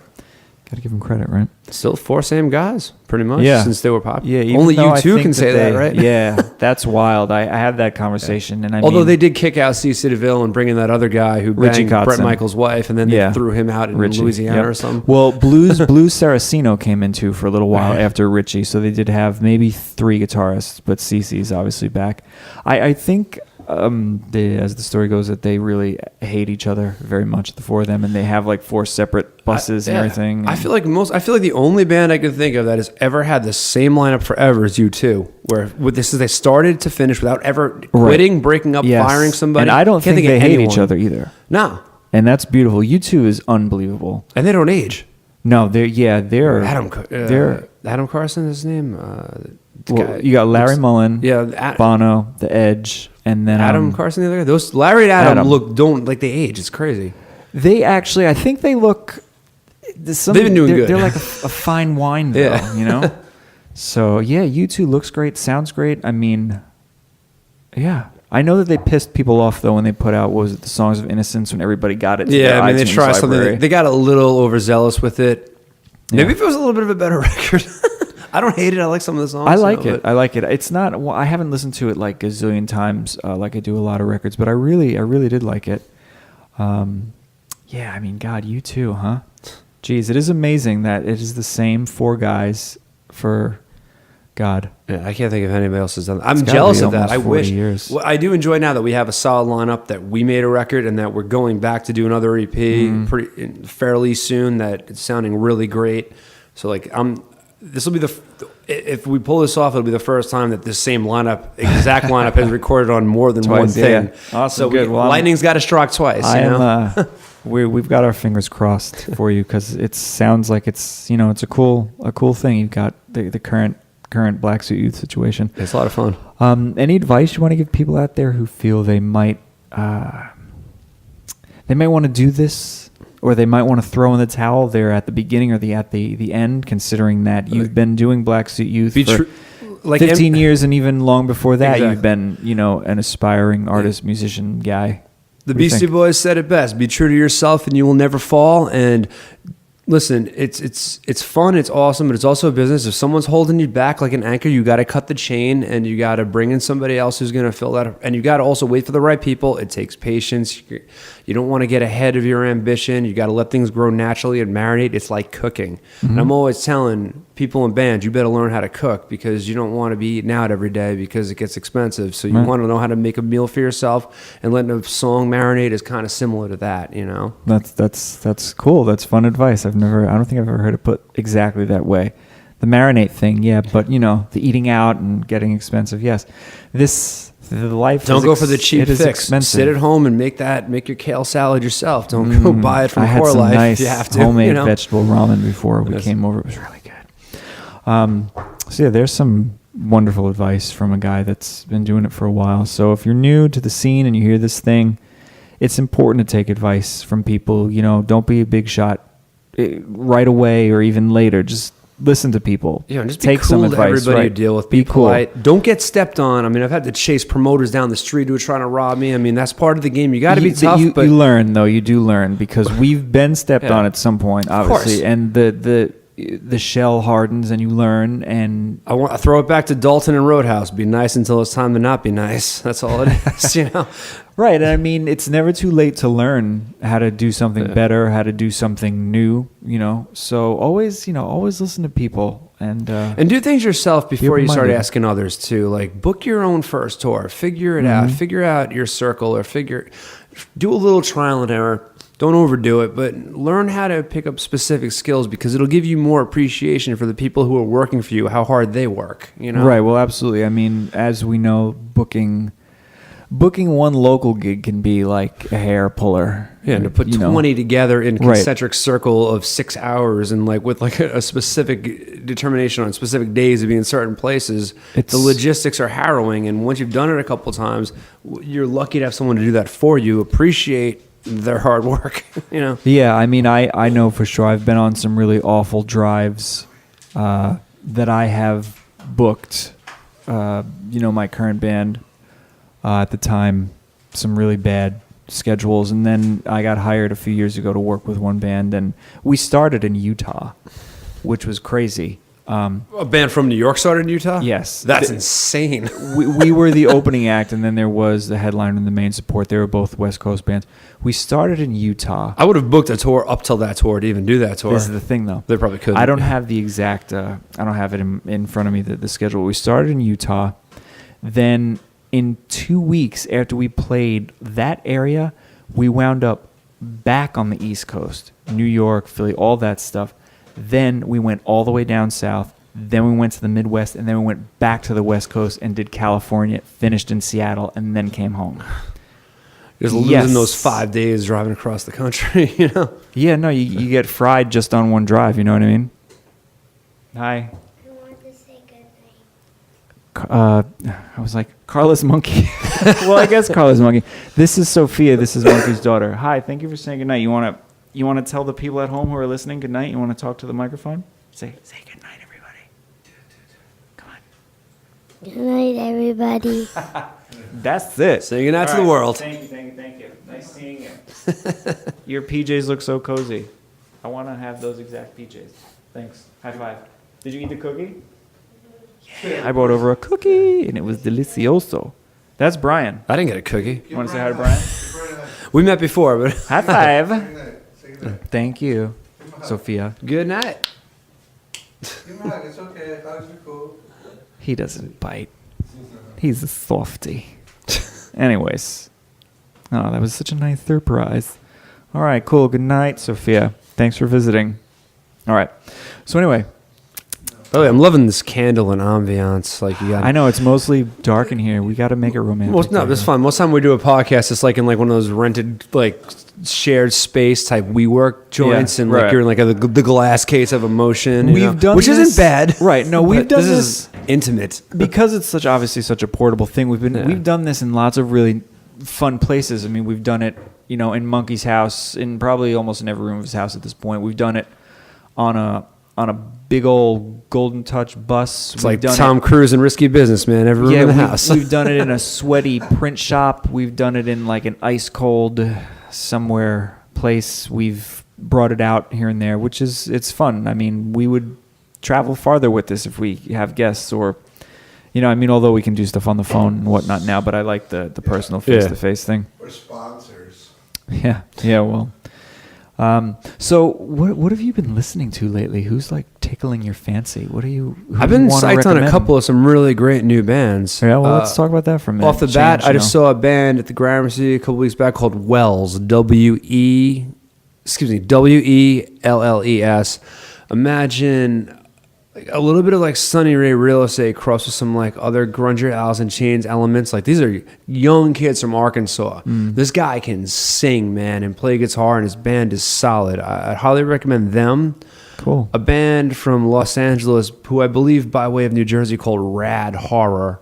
Got to give them credit, right? Still 4 same guys, pretty much, since they were popular. Yeah, only you two can say that, right? Yeah, that's wild. I had that conversation, and although they did kick out CeCe DeVille and bring in that other guy who banged Bret Michaels' wife, and then they threw him out in Louisiana or something. Well, Blues Saraceno came into for a little while after Richie, so they did have maybe 3 guitarists, but CeCe's obviously back. I think. As the story goes, that they really hate each other very much, the 4 of them, and they have like 4 separate buses and everything. I feel like the only band I could think of that has ever had the same lineup forever is U2, where they started to finish without ever quitting, breaking up, firing somebody. And I don't think they hate each other either. No, and that's beautiful. U2 is unbelievable, and they don't age. No, they're Adam Carson is his name. You got Larry Mullen, Bono, The Edge, and then Adam Carson, the other guy. Those Larry and Adam don't like they age. It's crazy. They actually, I think they look. They've been doing good. They're like a fine wine, though, you know. So U2 looks great, sounds great. I mean, I know that they pissed people off though when they put out the Songs of Innocence when everybody got it. I mean, they tried something. They got a little overzealous with it. Maybe if it was a little bit of a better record. I don't hate it. I like some of the songs. I like it. It's not. Well, I haven't listened to it like a zillion times, like I do a lot of records. But I really did like it. I mean, God, U2, huh? Jeez, it is amazing that it is the same 4 guys for God. Yeah, I can't think of anybody else has done that. I'm jealous of that. I wish. Well, I do enjoy now that we have a solid lineup, that we made a record, and that we're going back to do another EP fairly soon. That it's sounding really great. So like this will be if we pull this off, it'll be the first time that this same exact lineup has recorded on more than one thing. Yeah. Awesome. So good. Lightning's got to strike twice. We've got our fingers crossed for you, because it sounds like it's it's a cool thing. You've got the current Black Suit Youth situation. It's a lot of fun. Any advice you want to give people out there who feel they might want to do this? Or they might want to throw in the towel there at the beginning or at the end, considering that you've been doing Black Suit Youth for 15 years, and even long before that, you've been, an aspiring artist, musician guy. The Beastie Boys said it best: "Be true to yourself, and you will never fall." And listen, it's fun, it's awesome, but it's also a business. If someone's holding you back like an anchor, you got to cut the chain, and you got to bring in somebody else who's going to fill that. And you got to also wait for the right people. It takes patience. You don't want to get ahead of your ambition. You got to let things grow naturally and marinate. It's like cooking. Mm-hmm. And I'm always telling people in bands, you better learn how to cook, because you don't want to be eating out every day because it gets expensive. So you want to know how to make a meal for yourself, and letting a song marinate is kind of similar to that, That's cool. That's fun advice. I don't think I've ever heard it put exactly that way. The marinate thing, but the eating out and getting expensive, yes. The life. Don't go for the cheap fix. Sit at home and make your kale salad yourself. Don't go buy it from Core Life. Nice if you have to. Homemade vegetable ramen before we came over. It was really good. There's some wonderful advice from a guy that's been doing it for a while. So if you're new to the scene and you hear this thing, it's important to take advice from people. Don't be a big shot right away or even later. Just listen to people. Just take cool some advice. Everybody you deal with. Be polite. Cool. Don't get stepped on. I mean, I've had to chase promoters down the street who are trying to rob me. I mean, that's part of the game. You got to be tough. You learn, though. You do learn, because we've been stepped on at some point, obviously, and the shell hardens and you learn. And I throw it back to Dalton and Roadhouse. Be nice until it's time to not be nice. That's all it is. Right. And I mean, it's never too late to learn how to do something better, how to do something new, So always listen to people and do things yourself before you start asking others too. Like, book your own first tour, figure it out, figure out your circle, or do a little trial and error. Don't overdo it, but learn how to pick up specific skills, because it'll give you more appreciation for the people who are working for you, how hard they work, Right. Well, absolutely. I mean, as we know, booking one local gig can be like a hair puller. Yeah, and to put 20 together in a concentric circle of 6 hours, and with a specific determination on specific days to be in certain places, the logistics are harrowing. And once you've done it a couple times, you're lucky to have someone to do that for you. Appreciate their hard work. Yeah, I mean, I know for sure. I've been on some really awful drives that I have booked. My current band. At the time, some really bad schedules, and then I got hired a few years ago to work with one band, and we started in Utah, which was crazy. A band from New York started in Utah? Yes. That's insane. We were the opening act, and then there was the headliner and the main support. They were both West Coast bands. We started in Utah. I would have booked a tour up till that tour to even do that tour. This is the thing, though. They probably couldn't. I don't have the exact, I don't have it in front of me, the schedule. We started in Utah. Then in 2 weeks after we played that area, we wound up back on the East Coast. New York, Philly, all that stuff. Then we went all the way down south. Then we went to the Midwest, and then we went back to the West Coast and did California, finished in Seattle, and then came home. Just losing those 5 days driving across the country, you know? Yeah, no, you get fried just on one drive, you know what I mean? Hi. I want to say good night. I was like, Carla's monkey. Well, I guess Carla's monkey. This is Sophia. This is Monkey's daughter. Hi, thank you for saying goodnight. You want to tell the people at home who are listening good night? You want to talk to the microphone? Say good night, everybody. Come on. Good night, everybody. That's it. Saying goodnight to the world. Thank you. Nice seeing you. Your PJs look so cozy. I want to have those exact PJs. Thanks. High five. Did you eat the cookie? Yeah. I brought over a cookie, and it was delicioso. That's Bryan. I didn't get a cookie. You want to say hi to Bryan? We met before, but... High five. Thank you, Sophia. Good night. Give me a hug. It's okay. Hugs are cool. He doesn't bite. He's a softy. Anyways. Oh, that was such a nice surprise. All right, cool. Good night, Sophia. Thanks for visiting. All right. So anyway. By the way, I'm loving this candle and ambiance. Like you got. I know it's mostly dark in here. We got to make it romantic. Well, no, that's fine. Most time we do a podcast, it's like in like one of those rented like shared space type WeWork joints, and like right. you're in like the glass case of emotion. We've done which this, isn't bad, right? No, we've done this. this Is intimate because it's obviously such a portable thing. We've done this in lots of really fun places. I mean, we've done it, in Monkey's house, in probably almost in every room of his house at this point. We've done it on a big old Golden Touch bus. It's like Tom Cruise and Risky Business, man. Every room in the house. We've done it in a sweaty print shop. We've done it in like an ice cold somewhere place. We've brought it out here and there, it's fun. I mean, we would travel farther with this if we have guests or, although we can do stuff on the phone and whatnot now, but I like the personal face-to-face thing. We're sponsors. Yeah, well. So what have you been listening to lately? Who's like tickling your fancy? I've been psyched on a couple of some really great new bands. Yeah, well, let's talk about that for a minute. Off the bat, I just saw a band at the Gramercy a couple weeks back called Wells, Welles. Imagine a little bit of like Sunny Ray Real Estate crossed with some like other grungier Alice in Chains elements. Like these are young kids from Arkansas. This guy can sing, man, and play guitar, and his band is solid. I'd highly recommend them. Cool. A band from Los Angeles, who I believe by way of New Jersey, called Rad Horror.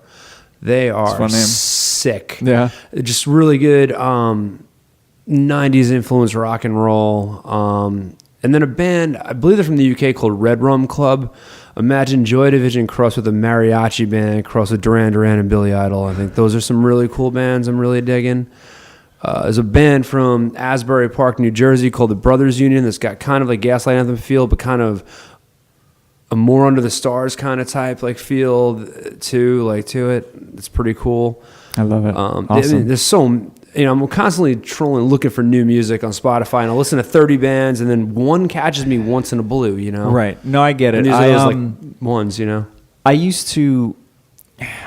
They are sick. Yeah. Just really good 90s influence rock and roll. And then a band, I believe they're from the UK, called Red Rum Club. Imagine Joy Division crossed with a mariachi band, crossed with Duran Duran and Billy Idol. I think those are some really cool bands I'm really digging. There's a band from Asbury Park, New Jersey, called the Brothers Union that's got kind of like Gaslight Anthem feel, but kind of a more under the stars kind of type like feel to it. It's pretty cool. I love it. Awesome. There's so... I'm constantly trolling, looking for new music on Spotify, and I'll listen to 30 bands, and then one catches me once in a blue, Right. No, I get it. And these are those, ones, I used to...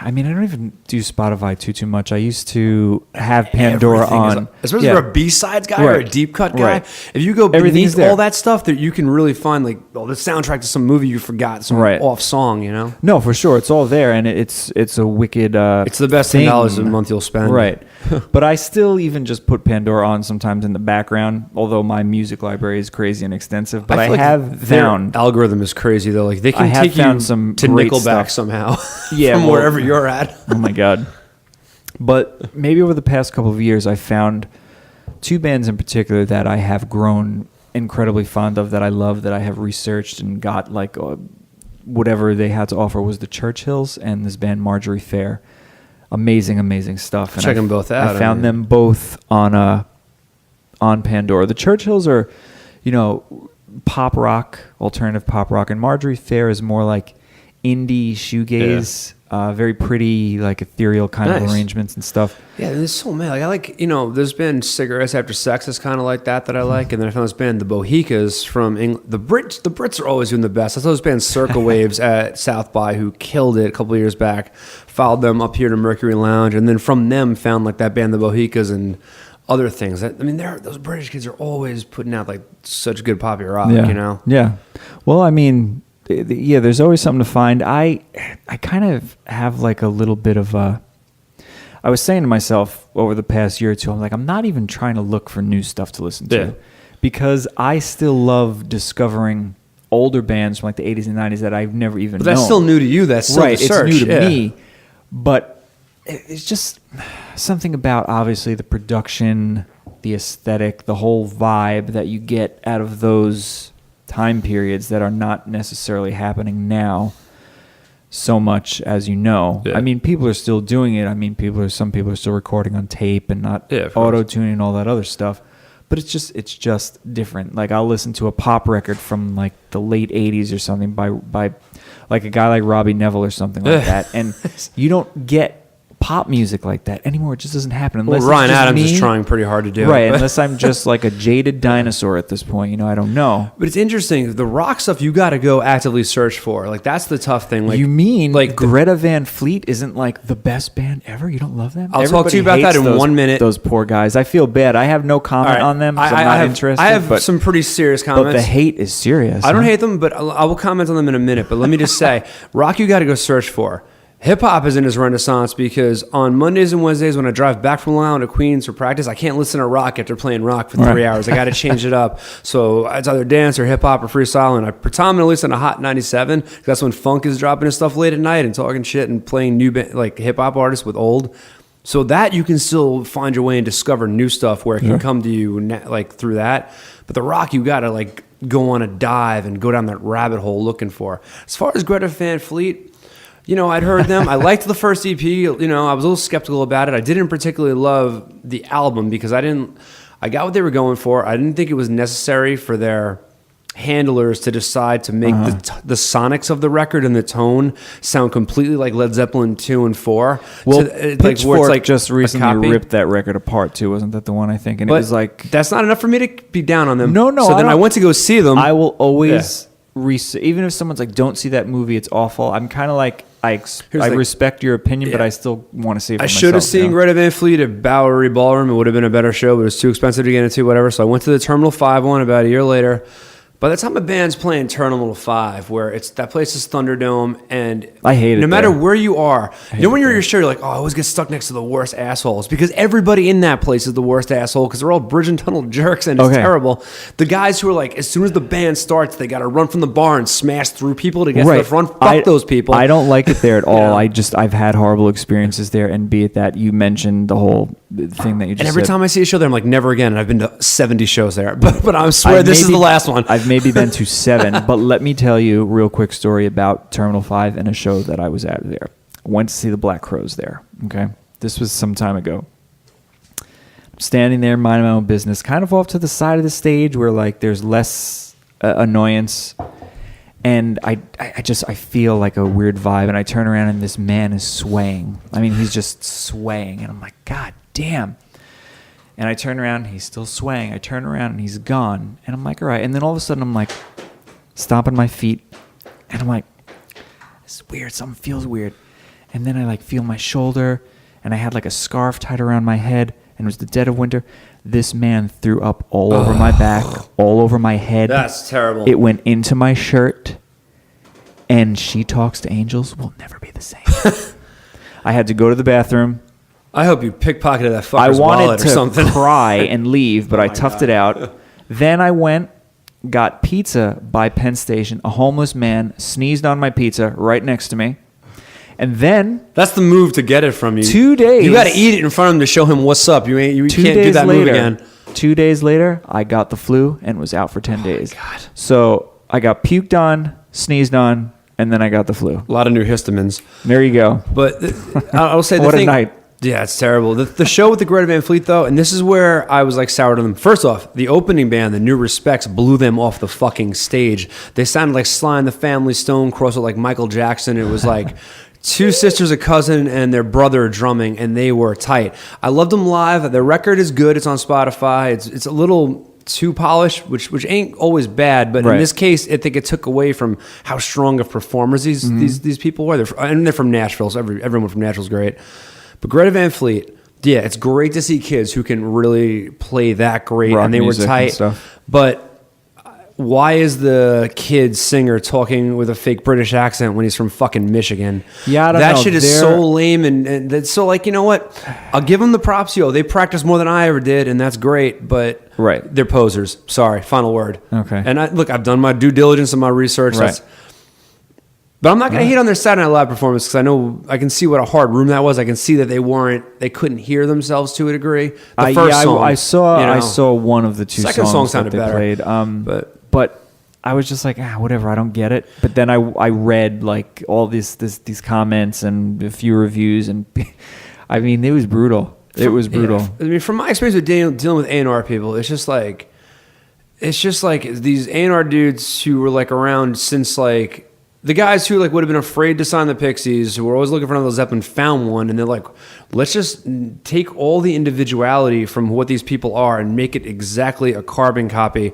I don't even do Spotify too much. I used to have Pandora on. Especially if you're a B-sides guy or a deep cut guy. Right. If you go beneath all that stuff, that you can really find the soundtrack to some movie you forgot, some off song, No, for sure. It's all there, and it's a wicked it's the best $10 a month you'll spend. Right. But I still even just put Pandora on sometimes in the background, although my music library is crazy and extensive. But I have found... Their algorithm is crazy, though. Like, they can take you to Nickelback somehow. Yeah. From wherever you're at. Oh my God. But maybe over the past couple of years, I found two bands in particular that I have grown incredibly fond of, that I love, that I have researched and got whatever they had to offer was the Churchills and this band Marjorie Fair. amazing stuff. And Check them both out. I found them both on Pandora. The Churchills are, pop rock, alternative pop rock, and Marjorie Fair is more like indie shoegaze, very pretty, like ethereal kind of arrangements and stuff. Yeah, there's so many. Like I like, there's been Cigarettes After Sex is kind of like that I like, and then I found this band, the Bohicas from England. The Brits are always doing the best. I saw this band Circle Waves at South by who killed it a couple of years back. Followed them up here to Mercury Lounge, and then from them found like that band, the Bohicas, and other things. Those British kids are always putting out like such good poppy rock, Yeah. Well, there's always something to find. I kind of have like a little bit of a... I was saying to myself over the past year or two, I'm like, I'm not even trying to look for new stuff to listen to. Because I still love discovering older bands from like the 80s and 90s that I've never even known. But that's still new to you. That's still right. The search. It's new to me. But it's just something about, obviously, the production, the aesthetic, the whole vibe that you get out of those time periods that are not necessarily happening now so much, as you know. Yeah. People are still doing it. Some people are still recording on tape and not auto-tuning and all that other stuff. But it's just different. Like, I'll listen to a pop record from like the late 80s or something by like a guy like Robbie Neville or something like that, and you don't get pop music like that anymore. It just doesn't happen unless Ryan Adams is trying pretty hard to do it. Right, unless I'm just like a jaded dinosaur at this point. I don't know. But it's interesting. The rock stuff you got to go actively search for. Like, that's the tough thing. Like, you mean like Greta Van Fleet isn't like the best band ever? You don't love them? I'll talk to you about that in 1 minute. Those poor guys. I feel bad. I have no comment on them. I'm not interested. I have some pretty serious comments. But the hate is serious. I don't hate them, but I will comment on them in a minute. But let me just say, rock you got to go search for. Hip-hop is in its renaissance because on Mondays and Wednesdays when I drive back from Long Island to Queens for practice, I can't listen to rock after playing rock for 3 hours. I got to change it up. So it's either dance or hip-hop or freestyle, and I predominantly listen to Hot 97 because that's when funk is dropping his stuff late at night and talking shit and playing new like hip-hop artists with old. So that you can still find your way and discover new stuff where it can come to you like through that. But the rock you got to like go on a dive and go down that rabbit hole looking for. As far as Greta Van Fleet, I'd heard them. I liked the first EP. I was a little skeptical about it. I didn't particularly love the album because I got what they were going for. I didn't think it was necessary for their handlers to decide to make the sonics of the record and the tone sound completely like Led Zeppelin 2 and 4. Well, Pitchfork like just recently ripped that record apart too. Wasn't that the one, I think? And it was like... That's not enough for me to be down on them. No. So then I went to go see them. I will always... even if someone's like, don't see that movie, it's awful. I'm kind of like, I respect your opinion, but I still want to see it for myself. I should have seen Greta Van Fleet at Bowery Ballroom. It would have been a better show, but it was too expensive to get into, whatever. So I went to the Terminal 5 one about a year later. By the time a band's playing Terminal 5, where that place is Thunderdome, and I hate it. No matter where you are, when you're at your show, you're like, I always get stuck next to the worst assholes because everybody in that place is the worst asshole because they're all bridge and tunnel jerks and it's terrible. The guys who are like, as soon as the band starts, they got to run from the bar and smash through people to get to the front. Fuck those people. I don't like it there at all. I've had horrible experiences there, and be it that you mentioned the whole thing that you just said. And every time I see a show there, I'm like, never again. And I've been to 70 shows there, but I swear this is the last one. I've maybe been to 7, but let me tell you a real quick story about Terminal 5 and a show that I was at there. I went to see the Black Crowes there, okay? This was some time ago. I'm standing there, minding my own business, kind of off to the side of the stage where, like, there's less annoyance, and I feel like a weird vibe, and I turn around, and this man is swaying. He's just swaying, and I'm like, God damn. And I turn around, he's still swaying. I turn around, and he's gone. And I'm like, all right. And then all of a sudden, I'm like, stomping my feet. And I'm like, this is weird. Something feels weird. And then I like feel my shoulder. And I had like a scarf tied around my head. And it was the dead of winter. This man threw up all over my back, all over my head. That's terrible. It went into my shirt. And She Talks to Angels will never be the same. I had to go to the bathroom. I hope you pickpocketed that fucker's wallet or something. I wanted to cry and leave, but I toughed it out. Then I went, got pizza by Penn Station. A homeless man sneezed on my pizza right next to me. And then... That's the move to get it from you. 2 days... You got to eat it in front of him to show him what's up. You can't do that move again. 2 days later, I got the flu and was out for 10 days. God. So I got puked on, sneezed on, and then I got the flu. A lot of new histamines. There you go. But I'll say the What a thing, night. Yeah, it's terrible. The show with the Greta Van Fleet, though, and this is where I was like sour to them. First off, the opening band, the New Respects, blew them off the fucking stage. They sounded like Sly and the Family Stone crossed with like Michael Jackson. It was like two sisters, a cousin, and their brother drumming, and they were tight. I loved them live. Their record is good. It's on Spotify. It's a little too polished, which ain't always bad, but in this case, I think it took away from how strong of performers these people were. They're from Nashville, so everyone from Nashville's great. But Greta Van Fleet, yeah, it's great to see kids who can really play that great, Rock and they were music tight. and stuff. But why is the kid singer talking with a fake British accent when he's from fucking Michigan? Yeah, I don't that know. shit is so lame, and that's so like, you know what? I'll give them the props, they practice more than I ever did, and that's great. But they're posers. Sorry, final word. Okay. And I've done my due diligence and my research. Right. But I'm not going to hate on their Saturday Night Live performance because I can see what a hard room that was. I can see that they couldn't hear themselves to a degree. The first song, I saw one of the two second songs song sounded that they better. played. But I was just like, whatever, I don't get it. But then I read like all these comments and a few reviews, and I mean, it was brutal. It was brutal. Yeah. I mean, from my experience with dealing with A&R people, it's just like these A&R dudes who were like around since like the guys who like would have been afraid to sign the Pixies, who were always looking for another Zeppelin, found one, and they're like, let's just take all the individuality from what these people are and make it exactly a carbon copy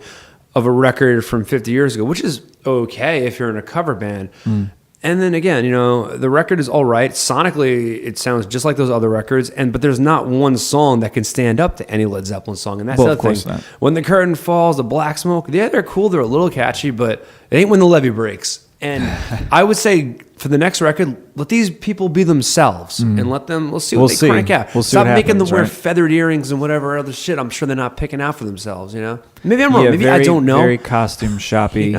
of a record from 50 years ago, which is okay if you're in a cover band. And then again, the record is all right. Sonically, it sounds just like those other records, but there's not one song that can stand up to any Led Zeppelin song, and that's the other thing. Not. When the Curtain Falls, the Black Smoke, yeah, they're cool. They're a little catchy, but it ain't When the Levee Breaks. And I would say for the next record, let these people be themselves and we'll see what they crank out. Stop making them wear feathered earrings and whatever other shit I'm sure they're not picking out for themselves, Maybe I'm wrong. Maybe I don't know. Very costume shoppy.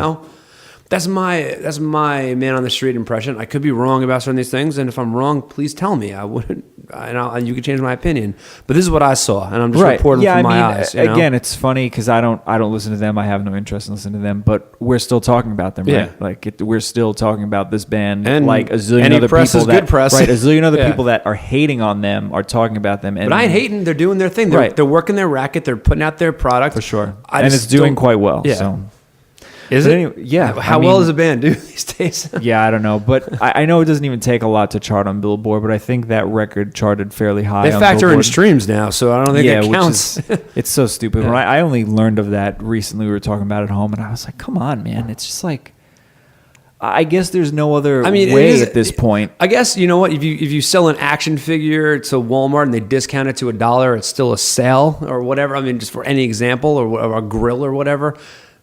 That's my man on the street impression. I could be wrong about some of these things, and if I'm wrong, please tell me. I wouldn't, and you can change my opinion. But this is what I saw, and I'm just reporting from my eyes. Again, it's funny because I don't listen to them. I have no interest in listening to them. But we're still talking about them, right? Like we're still talking about this band, and like a zillion other people that, right? A zillion other people that are hating on them are talking about them. And, but I ain't hating. They're doing their thing. They're working their racket. They're putting out their product for sure, and it's doing quite well. Yeah. So. Is it? Anyway, yeah. How well does a band do these days? Yeah, I don't know. But I know it doesn't even take a lot to chart on Billboard, but I think that record charted fairly high. They factor in streams now, so I don't think it counts. It's so stupid. Yeah. I only learned of that recently. We were talking about it at home, and I was like, come on, man. It's just like, I guess there's no other way at this point. I guess, you know what? If you sell an action figure to Walmart and they discount it to $1, it's still a sale or whatever. I mean, just for any example, or a grill or whatever.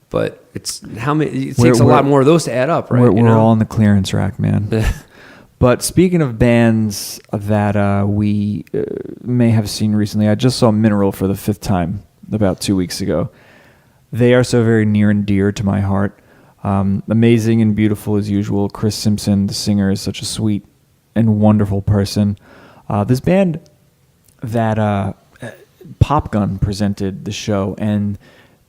But it takes a lot more of those to add up, right? We're all on the clearance rack, man. But speaking of bands that we may have seen recently, I just saw Mineral for the 5th time about 2 weeks ago. They are so very near and dear to my heart. Amazing and beautiful as usual. Chris Simpson, the singer, is such a sweet and wonderful person. This band that Pop Gun presented the show, and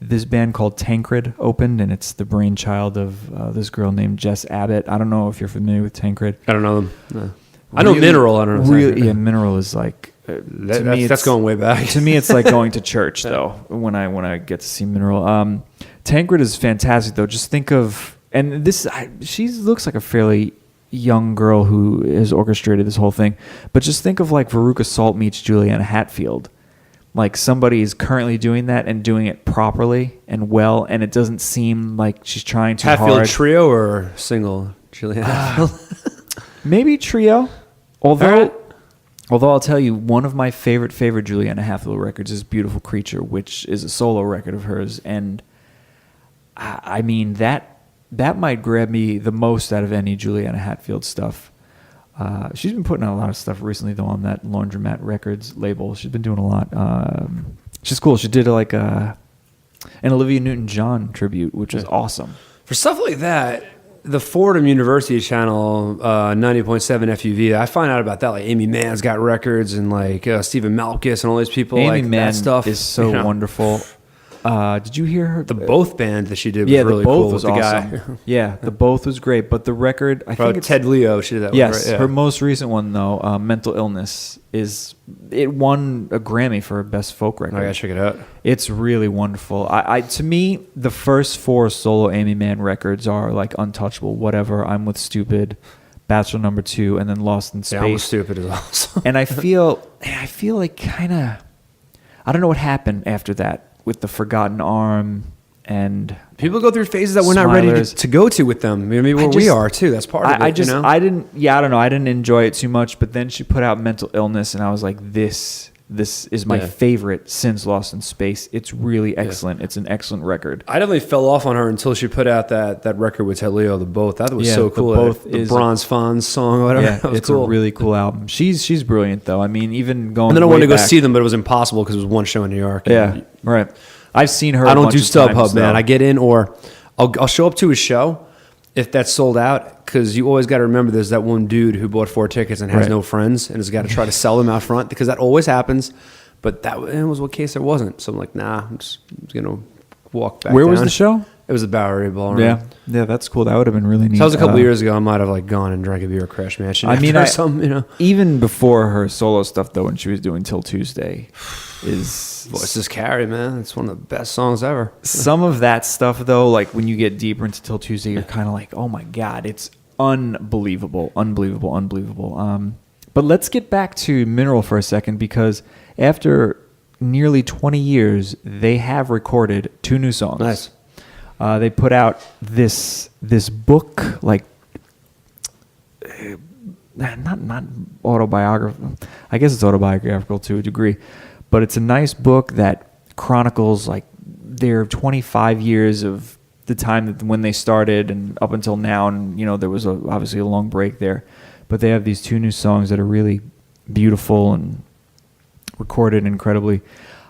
this band called Tancred opened, and it's the brainchild of this girl named Jess Abbott. I don't know if you're familiar with Tancred. I don't know them. No. I know Mineral. I don't know. Really, yeah, Mineral is like that's going way back. To me, it's like going to church though. When I get to see Mineral, Tancred is fantastic though. Just think of, and she looks like a fairly young girl who has orchestrated this whole thing. But just think of like Veruca Salt meets Juliana Hatfield. Like somebody is currently doing that and doing it properly and well, and it doesn't seem like she's trying too Hatfield hard. Trio or single Juliana Hatfield? Maybe trio. Although I'll tell you, one of my favorite Juliana Hatfield records is Beautiful Creature, which is a solo record of hers, and I mean that might grab me the most out of any Juliana Hatfield stuff. She's been putting out a lot of stuff recently, though, on that Laundromat Records label. She's been doing a lot. She's cool. She did like an Olivia Newton-John tribute, which was awesome. For stuff like that, the Fordham University channel, 90.7 FUV, I find out about that. Like Amy Mann's got records, and like Stephen Malkus and all these people. Amy like Mann that stuff is so wonderful. Did you hear her? The Both band that she did was Yeah, really the Both cool was with the awesome. guy. Yeah, the Both was great. But the record, I think it's Ted Leo, she did that yes, one, right? Yeah. her most recent one though, Mental Illness, it won a Grammy for best folk record. I gotta check it out. It's really wonderful. I to me, the first 4 solo Amy Mann records are like untouchable. Whatever, I'm with Stupid, Bachelor Number 2, and then Lost in Space. Yeah, I'm Stupid as well. And I feel like kind of, I don't know what happened after that with the Forgotten Arm and people go through phases that we're not ready to go to with them. Maybe we are too. That's part of it. I just, you know? I don't know. I didn't enjoy it too much. But then she put out Mental Illness, and I was like, this is my favorite since Lost in Space. It's really excellent. It's an excellent record. I definitely fell off on her until she put out that record with Ted Leo, The Both. That was so cool. The Bronze Fonz song or whatever. Yeah, that was it's cool. a really cool album. She's brilliant though. I mean, even going. And then I way wanted to go back- see them, but it was impossible because it was one show in New York. Yeah, right. I've seen her. I a don't bunch do of times, StubHub, man. though. I get in, or I'll show up to a show if that's sold out, because you always got to remember there's that one dude who bought 4 tickets and has Right. no friends and has got to try to sell them out front, because that always happens. But that was what case there wasn't. So I'm like, nah, I'm just gonna walk back. Where was down. the show? It was the Bowery Ballroom. Yeah, that's cool. That would have been really neat. So that was a couple years ago. I might have like gone and drank a beer at Crash Mansion. I mean, or something, you know. Even before her solo stuff, though, when she was doing Till Tuesday, Voices Carry, man. It's one of the best songs ever. Some of that stuff, though, like when you get deeper into Till Tuesday, you're kind of like, oh my God, it's unbelievable. But let's get back to Mineral for a second, because after nearly 20 years, they have recorded 2 new songs. Nice. They put out this book, like not autobiographical. I guess it's autobiographical to a degree, but it's a nice book that chronicles like their 25 years of the time that when they started and up until now. And you know, there was obviously a long break there, but they have these 2 new songs that are really beautiful and recorded incredibly.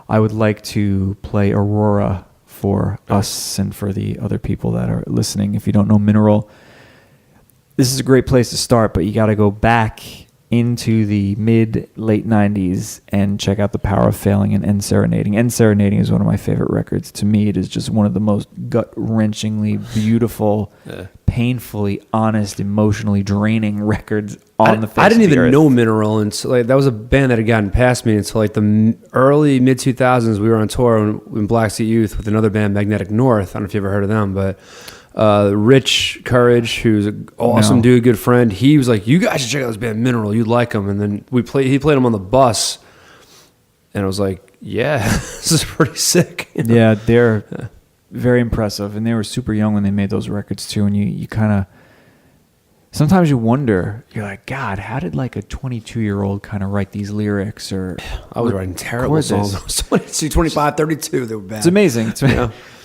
I would like to play Aurora for us and for the other people that are listening. If you don't know Mineral, this is a great place to start, but you got to go back into the late 90s and check out The Power of Failing and End Serenading. End Serenading is one of my favorite records. To me, it is just one of the most gut-wrenchingly beautiful, painfully honest, emotionally draining records on the face I didn't of the even earth. know Mineral until like, that was a band that had gotten past me until like the early mid 2000s. We were on tour in Black Sea Youth with another band, Magnetic North. I don't know if you ever heard of them, but Rich Courage, who's an awesome dude, good friend, he was like, "You guys should check out this band Mineral. You'd like them." And then he played them on the bus, and I was like, "Yeah, this is pretty sick." You know? Yeah, they're very impressive, and they were super young when they made those records too. And you kind of sometimes you wonder, you're like, God, how did like a 22-year-old kind of write these lyrics? Or I was writing terrible songs. I was 22, 25, 32. They were bad. It's amazing.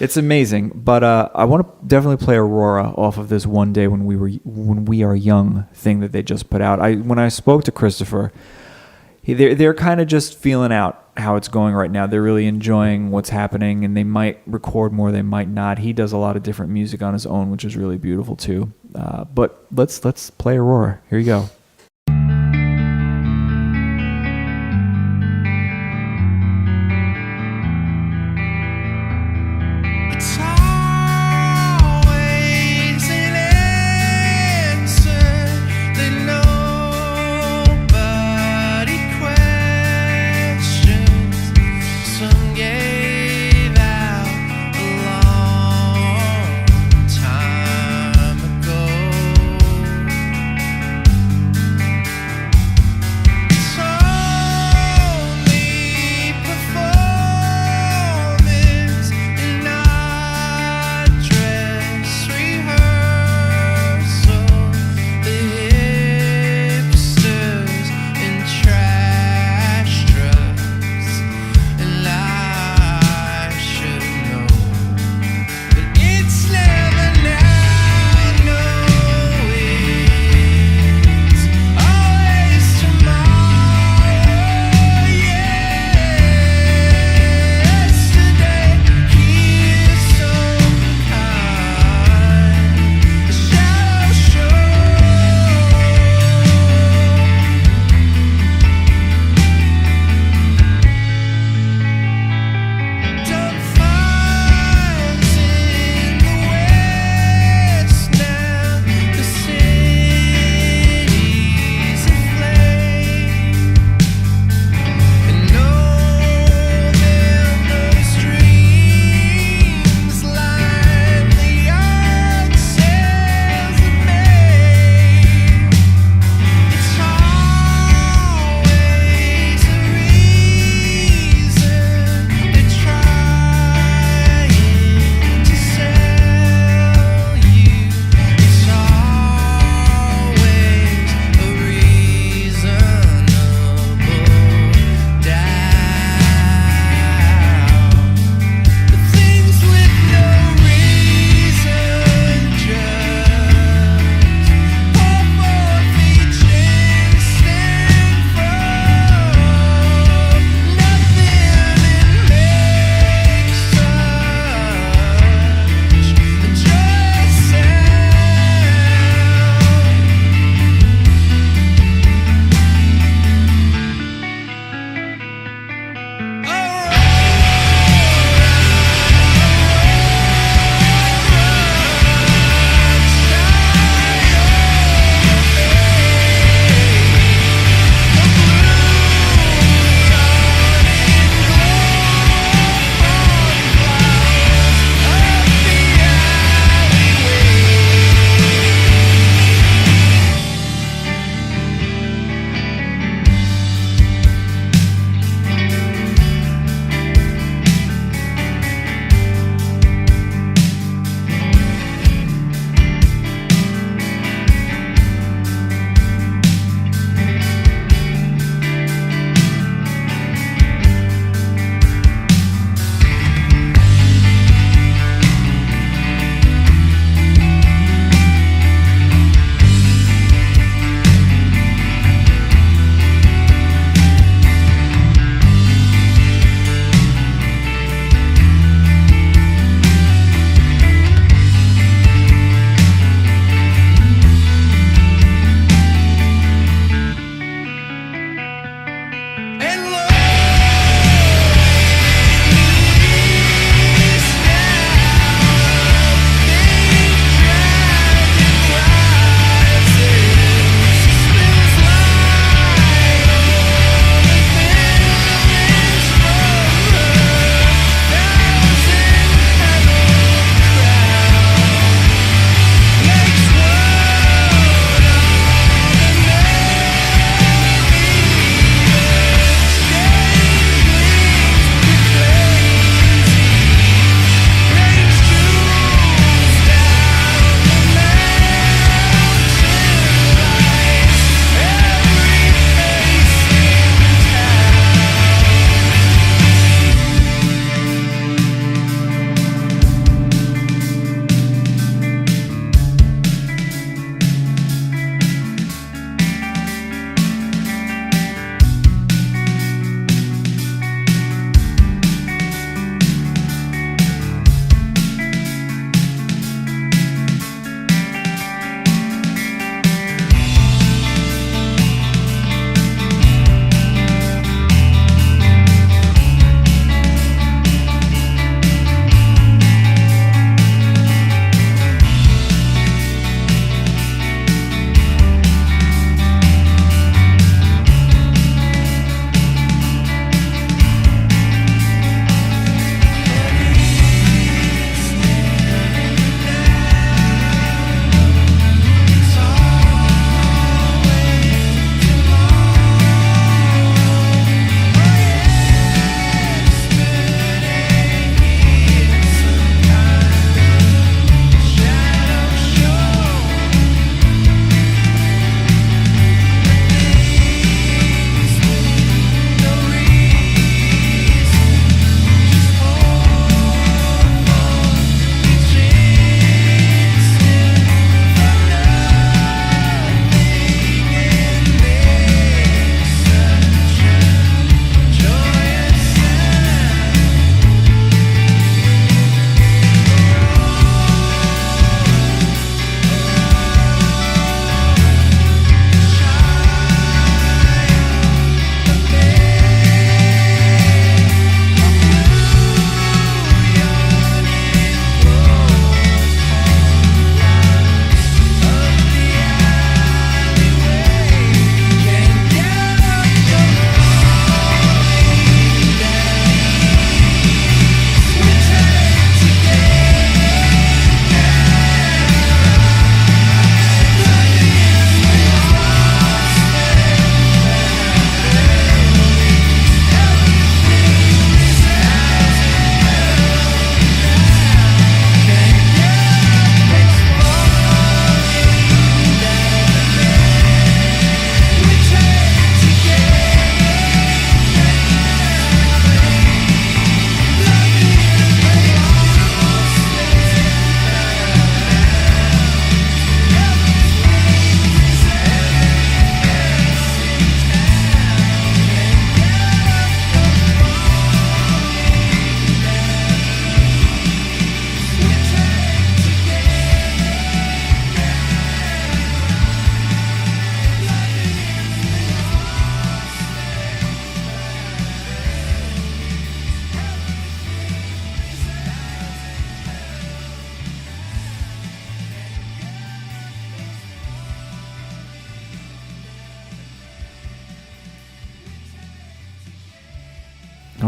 It's amazing. But I want to definitely play Aurora off of this One Day When We Are Young thing that they just put out. When I spoke to Christopher, they're kind of just feeling out how it's going right now. They're really enjoying what's happening, and they might record more, they might not. He does a lot of different music on his own, which is really beautiful too. But let's play Aurora. Here you go. It's always an answer that nobody questions. Some gave out a long time ago.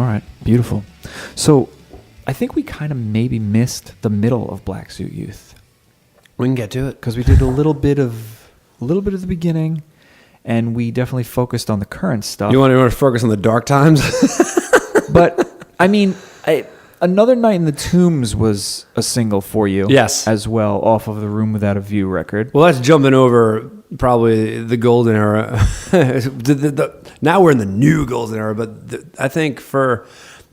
All right. Beautiful. So I think we kind of maybe missed the middle of Black Suit Youth. We can get to it. Because we did a little bit of the beginning, and we definitely focused on the current stuff. You want to focus on the dark times? But, I mean, Another Night in the Tombs was a single for you. Yes. As well, off of the Room Without a View record. Well, that's jumping over probably the golden era. Now we're in the new golden era, but I think for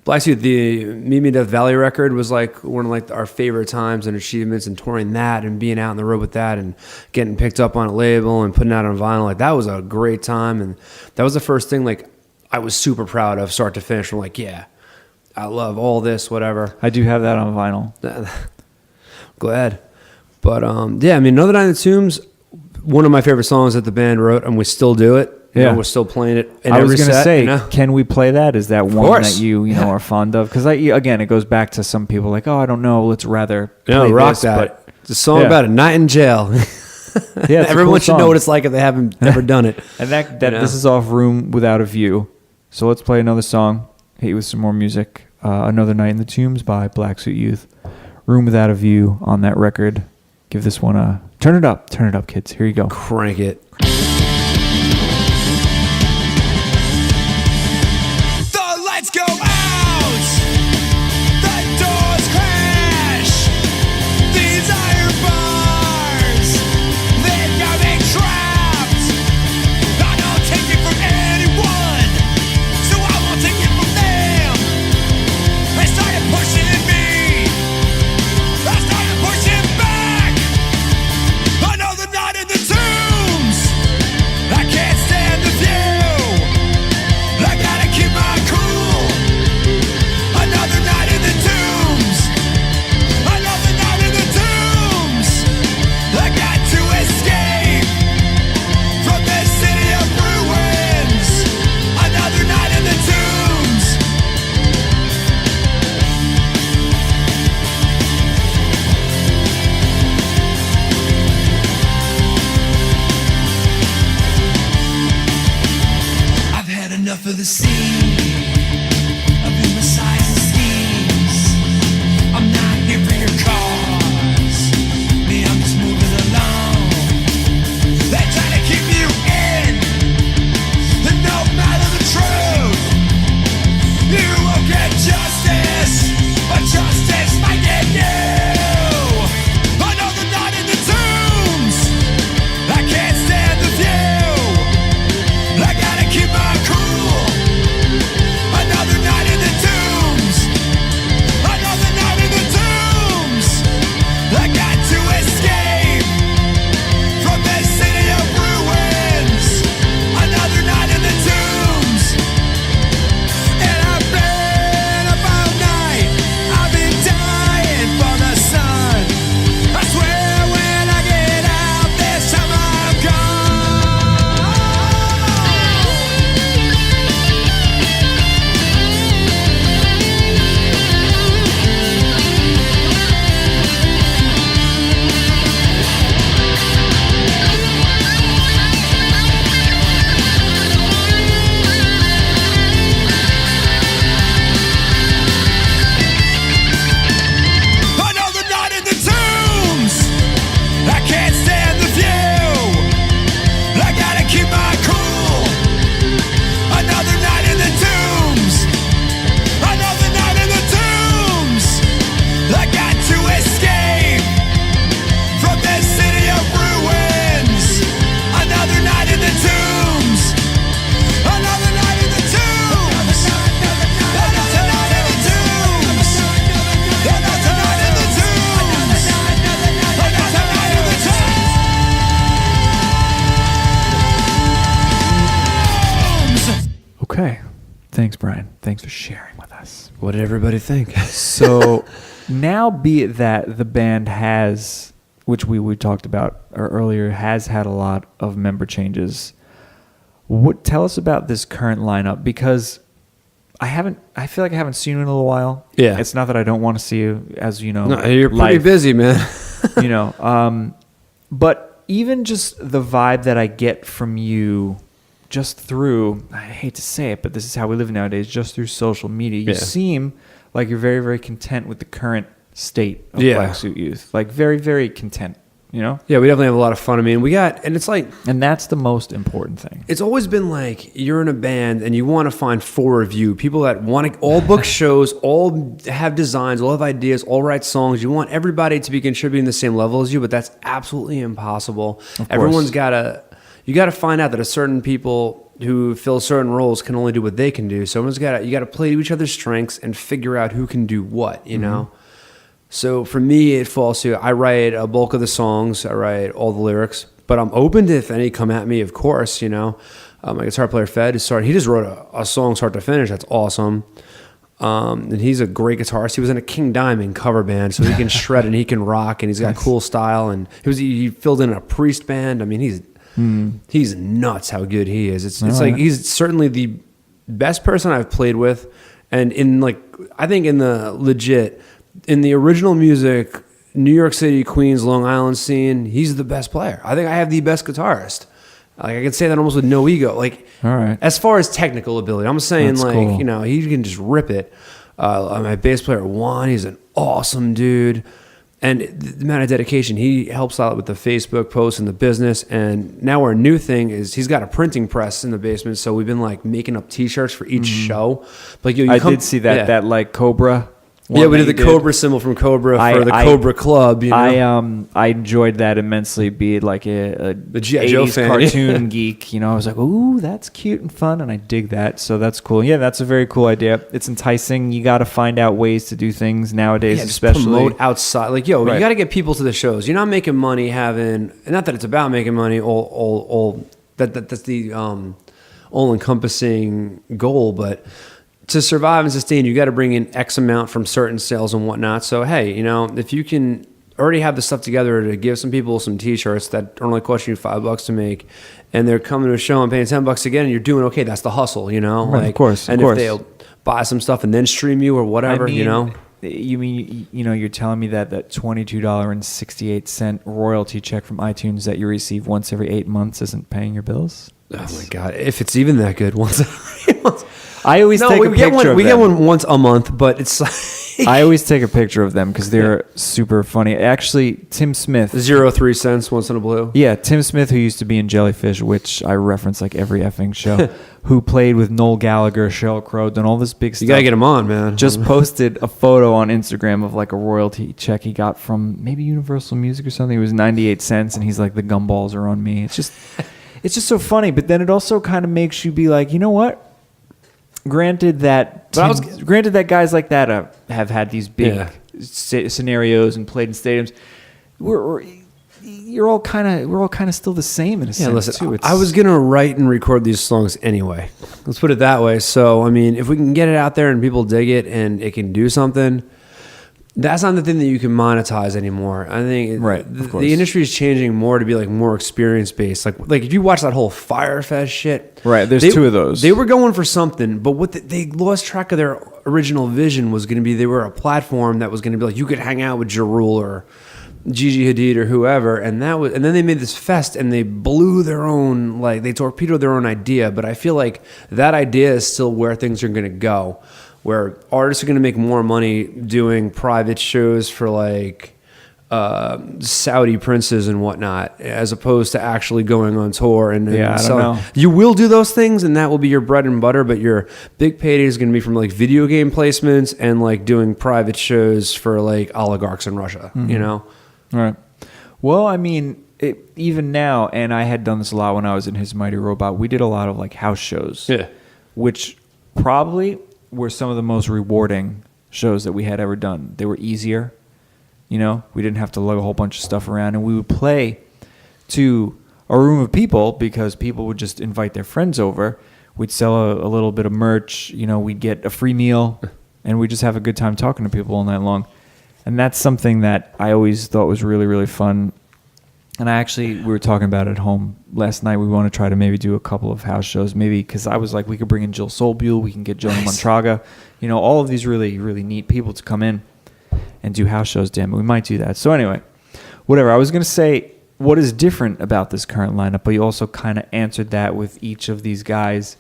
Black Suit, the Meet Me in Death Valley record was like one of like our favorite times and achievements, and touring that and being out on the road with that and getting picked up on a label and putting out on vinyl. Like that was a great time, and that was the first thing like I was super proud of start to finish. I'm like, yeah, I love all this, whatever. I do have that on vinyl. Glad. But yeah, I mean, Another Night in the Tombs, one of my favorite songs that the band wrote, and we still do it. You know, we're still playing it in every set. I was going to say, you know? Can we play that? Is that one that you know are fond of? Because again, it goes back to some people like, oh, I don't know, let's rather play rock this, that. But it's a song about a night in jail. Yeah, everyone should know what it's like if they haven't ever done it. And this is off Room Without a View. So let's play another song. Hit you with some more music. Another Night in the Tombs by Black Suit Youth. Room Without a View on that record. Give this one a turn it up, kids. Here you go. Crank it. The lights go out, the doors crash. These iron bars, they got me trapped. I don't take it from anyone, so I won't take it from them. They started pushing me, I started pushing back. Another night in the tombs, I can't stand the view. I gotta keep my cool. Another night in the tombs, another night in the tombs. I got to escape from this city of ruins. Another night in the tombs. I've had enough of the scene, of the messiahs and schemes. I'm not here for your cause. Me, I'm just moving along. They try to keep you in, and no matter the truth, you won't get justice, but justice might get you. Another night in the tombs, I can't stand the view. I gotta keep my cool. Another night in the tombs, another night in the tombs. I got to escape from this city of ruins. Another night in the tombs. And I've been up all night, I've been dying for the sun. I swear when I get out this time I'm gone. Another night in the tombs. I can't stand the view. I gotta keep my cool. Another night in the tombs. Another night in the tombs. I got to escape from this city of ruins. Another night in the tombs. Another night in the tombs. Another night in the tombs. Another night in the tombs. Another night in the tombs. Okay. Thanks, Brian. Thanks for sharing with us. What did everybody think? So now, be it that the band has, which we talked about earlier, has had a lot of member changes. Tell us about this current lineup, because I feel like I haven't seen you in a little while. Yeah. It's not that I don't want to see you, as you know. No, you're pretty life, busy, man. you know. But even just the vibe that I get from you just through, I hate to say it, but this is how we live nowadays, just through social media, you seem like you're very, very content with the current state of Black Suit Youth. Like very, very content, you know? Yeah, we definitely have a lot of fun. I mean, and it's like... And that's the most important thing. It's always been like, you're in a band and you want to find 4 of you, people that want to all book shows, all have designs, all have ideas, all write songs. You want everybody to be contributing the same level as you, but that's absolutely impossible. Everyone's got to... You got to find out that a certain people who fill certain roles can only do what they can do. So you got to play to each other's strengths and figure out who can do what, you know? So for me, it falls to, I write a bulk of the songs, I write all the lyrics, but I'm open to if any come at me, of course, you know? My guitar player, Fed, he just wrote a song start to finish. That's awesome. And he's a great guitarist. He was in a King Diamond cover band, so he can shred and he can rock, and he's got cool style. And he filled in a Priest band. I mean, he's nuts how good he is. It's like he's certainly the best person I've played with, and I think in the original music, New York City, Queens, Long Island scene, he's the best player. I think I have the best guitarist. Like I can say that almost with no ego. Like as far as technical ability, I'm saying cool. You know, he can just rip it. My bass player Juan, he's an awesome dude. And the amount of dedication, he helps out with the Facebook posts and the business. And now our new thing is he's got a printing press in the basement. So we've been like making up T-shirts for each show. Like I did see that that like Cobra. Yeah, we did the Cobra symbol from Cobra for the Cobra Club. You know? I enjoyed that immensely. Be it like a G.I. Joe fan, cartoon geek. You know, I was like, ooh, that's cute and fun, and I dig that. So that's cool. Yeah, that's a very cool idea. It's enticing. You got to find out ways to do things nowadays, especially promote outside. Like, you got to get people to the shows. You're not making money having. Not that it's about making money. That's the all-encompassing goal, but. To survive and sustain, you got to bring in X amount from certain sales and whatnot. So, hey, you know, if you can already have the stuff together to give some people some T-shirts that only cost you $5 to make, and they're coming to a show and paying $10 again, and you're doing okay. That's the hustle, you know. Right, of course. And if they'll buy some stuff and then stream you or whatever, you know. You mean you're telling me that $22.68 royalty check from iTunes that you receive once every 8 months isn't paying your bills? Oh my God! If it's even that good, once every 8 months. I always take a picture of them. We get one once a month, but it's like... I always take a picture of them because they're super funny. Actually, Tim Smith... 0.03 cents once in a blue. Yeah, Tim Smith, who used to be in Jellyfish, which I reference like every effing show, who played with Noel Gallagher, Sheryl Crow, done all this big stuff. You got to get him on, man. Just posted a photo on Instagram of like a royalty check he got from maybe Universal Music or something. It was 98 cents, and he's like, the gumballs are on me. It's just so funny, but then it also kind of makes you be like, you know what? Granted that guys like that have had these big scenarios and played in stadiums. We're all kind of still the same in a sense. Listen, I was gonna write and record these songs anyway. Let's put it that way. So I mean, if we can get it out there and people dig it and it can do something, that's not the thing that you can monetize anymore. I think the industry is changing more to be like more experience based. Like if you watch that whole Fyre Fest shit, right? There's 2 of those. They were going for something, but what they lost track of their original vision was going to be. They were a platform that was going to be like you could hang out with Ja Rule or Gigi Hadid or whoever, and then they made this fest and they blew their own, like they torpedoed their own idea. But I feel like that idea is still where things are going to go. Where artists are going to make more money doing private shows for like Saudi princes and whatnot, as opposed to actually going on tour and I don't know. You will do those things, and that will be your bread and butter. But your big payday is going to be from like video game placements and like doing private shows for like oligarchs in Russia. Mm-hmm. You know, all right. Well, I mean, even now, and I had done this a lot when I was in His Mighty Robot. We did a lot of like house shows, which probably were some of the most rewarding shows that we had ever done. They were easier, you know. We didn't have to lug a whole bunch of stuff around, and we would play to a room of people because people would just invite their friends over. We'd sell a little bit of merch, you know. We'd get a free meal, and we'd just have a good time talking to people all night long. And that's something that I always thought was really, really fun. And we were talking about it at home last night. We want to try to maybe do a couple of house shows, maybe because I was like, we could bring in Jill Solbuhl, we can get Joan Montraga, you know, all of these really, really neat people to come in and do house shows. Damn it, we might do that. So anyway, whatever. I was going to say, what is different about this current lineup? But you also kind of answered that with each of these guys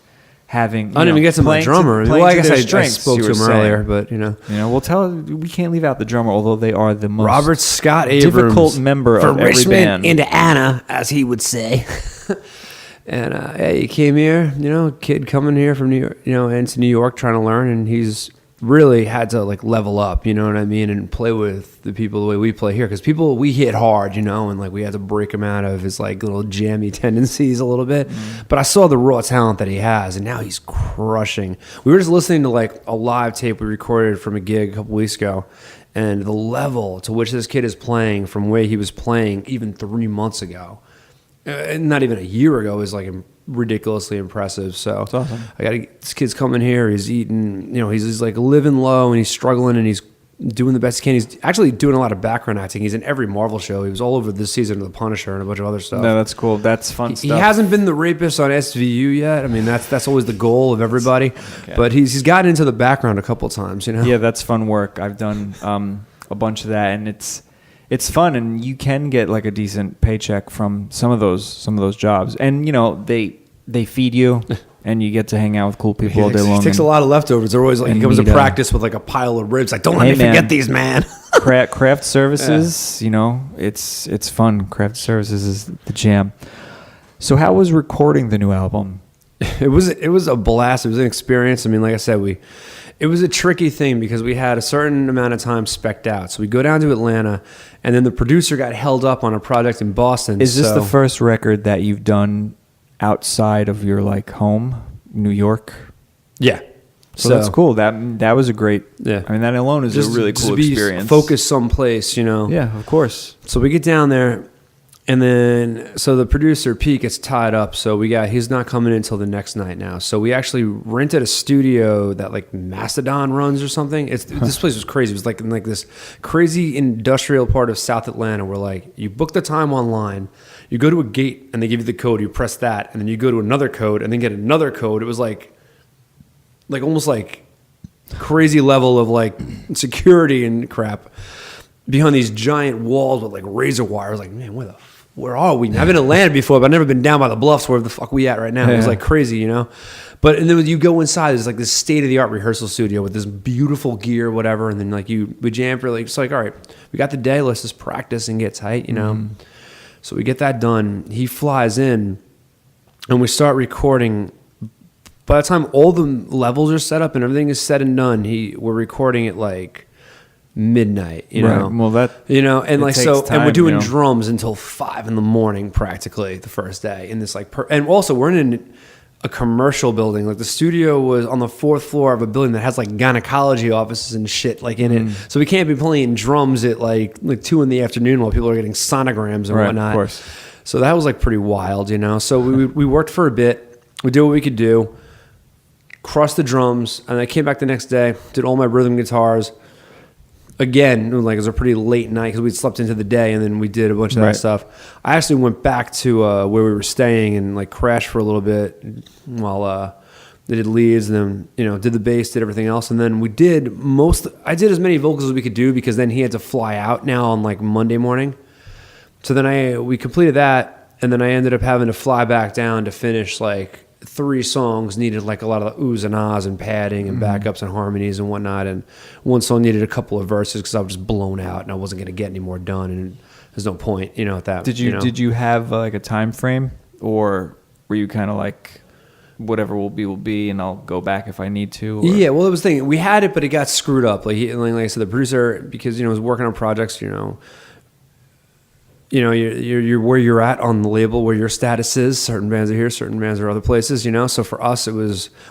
having. I didn't even get to my drummer. Well, I guess I spoke to him earlier, but we can't leave out the drummer, although they are the most Robert Scott Abrams, difficult member of every Richmond, band. Indiana, as he would say. And he came here, kid coming here from New York, into New York trying to learn, and he's really had to like level up, you know what I mean, and play with the people the way we play here, because we hit hard, and like we had to break him out of his like little jammy tendencies a little bit. But I saw the raw talent that he has, and now he's crushing. We were just listening to like a live tape we recorded from a gig a couple weeks ago, and the level to which this kid is playing from where he was playing even 3 months ago, not even a year ago, is like ridiculously impressive. So that's awesome. this kid's coming here. He's eating, he's like living low, and he's struggling, and he's doing the best he can. He's actually doing a lot of background acting. He's in every Marvel show. He was all over this season of The Punisher and a bunch of other stuff. No, that's cool. That's fun stuff. He hasn't been the rapist on SVU yet. I mean, that's always the goal of everybody. Okay. But he's gotten into the background a couple of times. Yeah, that's fun work. I've done a bunch of that, and it's fun, and you can get like a decent paycheck from some of those jobs, and they feed you, and you get to hang out with cool people all day long. He takes a lot of leftovers. They're always like, he comes to practice with like a pile of ribs. Like, don't let me forget these, man. Craft services, it's fun. Craft services is the jam. So how was recording the new album? It was a blast. It was an experience. I mean, like I said, it was a tricky thing because we had a certain amount of time spec'd out. So we go down to Atlanta, and then the producer got held up on a project in Boston. Is this the first record that you've done outside of your like home, New York? Yeah. So that's cool. That was a great. Yeah. I mean, that alone is a really cool experience. Focus someplace, Yeah, of course. So we get down there, and then so the producer Pete gets tied up. So he's not coming in until the next night now. So we actually rented a studio that like Mastodon runs or something. This place was crazy. It was like in like this crazy industrial part of South Atlanta where like you book the time online. You go to a gate and they give you the code. You press that, and then you go to another code and then get another code. It was like almost like crazy level of like security and crap behind these giant walls with like razor wires. Like, man, where are we? I've been in Atlanta before, but I've never been down by the bluffs. Where the fuck we at right now? Yeah. It was like crazy, But and then when you go inside, there's like this state of the art rehearsal studio with this beautiful gear, whatever. And then like we jam for like, it's like, all right, we got the day. Let's just practice and get tight, So we get that done. He flies in, and we start recording. By the time all the levels are set up and everything is said and done, we're recording at like midnight. Right. Well, that and like so, time, and we're doing drums until 5 a.m. practically the first day. In this like, and also we're in a commercial building. Like the studio was on the 4th floor of a building that has like gynecology offices and shit like in it. So we can't be playing drums at like 2 p.m. while people are getting sonograms and whatnot. Of course. So that was like pretty wild, So we worked for a bit. We did what we could do. Crushed the drums, and I came back the next day. Did all my rhythm guitars. Again, like it was a pretty late night because we'd slept into the day, and then we did a bunch of that stuff. I actually went back to where we were staying and like crashed for a little bit while they did leads, and then did the bass, did everything else, and then we did I did as many vocals as we could do because then he had to fly out now on like Monday morning. So then we completed that, and then I ended up having to fly back down to finish like 3 songs. Needed like a lot of the oohs and ahs and padding and backups and harmonies and whatnot, and one song needed a couple of verses because I was just blown out and I wasn't going to get any more done, and there's no point at that. Did you have like a time frame, or were you kind of like whatever will be and I'll go back if I need to? Or? Yeah, well, it was the thing, we had it but it got screwed up like I said, the producer, because was working on projects, you're where you're at on the label, where your status is. Certain bands are here, certain bands are other places, So for us,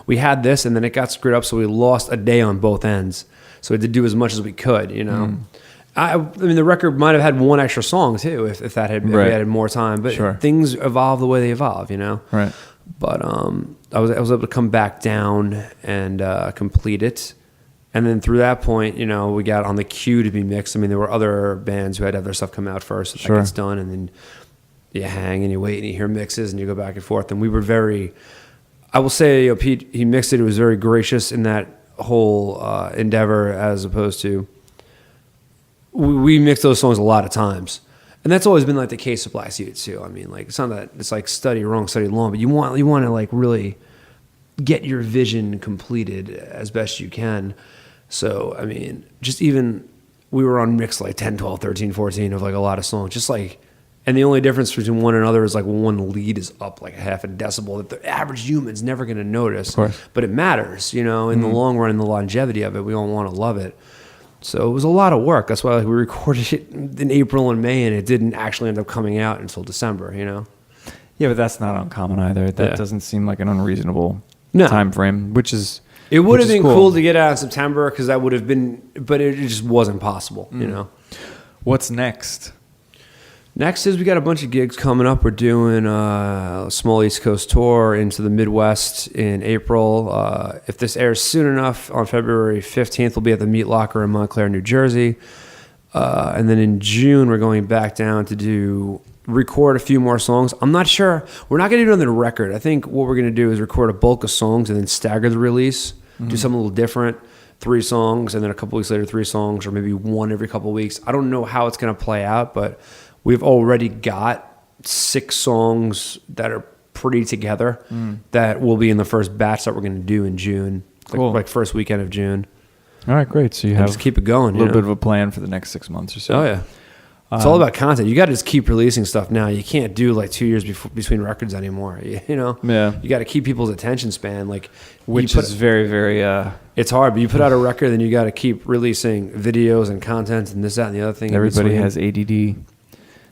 we had this, and then it got screwed up, so we lost a day on both ends. So we had to do as much as we could, I mean, the record might have had 1 extra song too, if we had more time. But things evolve the way they evolve, Right. But I was able to come back down and complete it. And then through that point, we got on the queue to be mixed. I mean, there were other bands who had to have their stuff come out first. That gets done, and then you hang and you wait and you hear mixes and you go back and forth. And we were I will say, Pete, he mixed it. He was very gracious in that whole endeavor, as opposed to we mixed those songs a lot of times. And that's always been like the case with Black Suit too. I mean, like it's not that it's like study wrong, study long, but you want to like really get your vision completed as best you can. So, I mean, just even we were on mix like 10, 12, 13, 14 of like a lot of songs, just like, and the only difference between one and another is like one lead is up like half a decibel that the average human's never going to notice, but it matters, you know, in the long run, in the longevity of it, we all want to love it. So it was a lot of work. That's why like, we recorded it in April and May, and it didn't actually end up coming out until December, you know? Yeah, but that's not uncommon either. That doesn't seem like an unreasonable time frame, which is... It would have been cool to get out in September because that would have been, but it just wasn't possible, you know? What's next? Next is we got a bunch of gigs coming up. We're doing a small East Coast tour into the Midwest in April. If this airs soon enough, on February 15th, we'll be at the Meat Locker in Montclair, New Jersey. And then in June, we're going back down to record a few more songs. I'm not sure. We're not going to do another record. I think what we're going to do is record a bulk of songs and then stagger the release, do something a little different. 3 songs, and then a couple weeks later, 3 songs, or maybe 1 every couple of weeks. I don't know how it's going to play out, but we've already got 6 songs that are pretty together that will be in the first batch that we're going to do in June, like first weekend of June. All right, great. So you have just keep it going. A little bit of a plan for the next 6 months or so. Oh yeah. It's all about content. You got to just keep releasing stuff now. You can't do like 2 years between records anymore. You know. Yeah. You got to keep people's attention span, which is very, very. It's hard, but you put out a record, then you got to keep releasing videos and content and this, that, and the other thing. Everybody has ADD.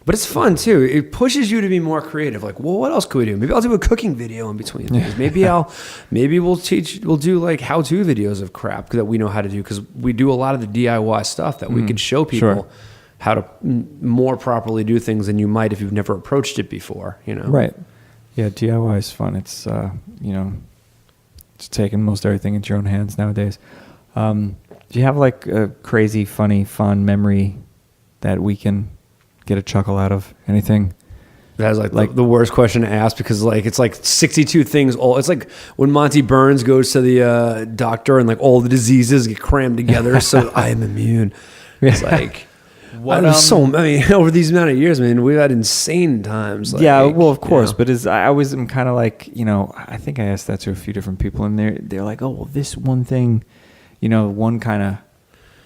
But it's fun too. It pushes you to be more creative. Like, well, what else could we do? Maybe I'll do a cooking video in between things. Maybe we'll do like how-to videos of crap that we know how to do, because we do a lot of the DIY stuff that we could show people how to more properly do things than you might if you've never approached it before, you know? Right. Yeah, DIY is fun. It's, it's taking most everything into your own hands nowadays. Do you have like a crazy, funny, fun memory that we can get a chuckle out of? Anything? That is like the worst question to ask, because like it's like 62 things. It's like when Monty Burns goes to the doctor and like all the diseases get crammed together. So I am immune. It's like... over these amount of years, man, we've had insane times. Well, of course, but I always am kind of like, I think I asked that to a few different people, and they're like, oh, well, this one thing, one kind of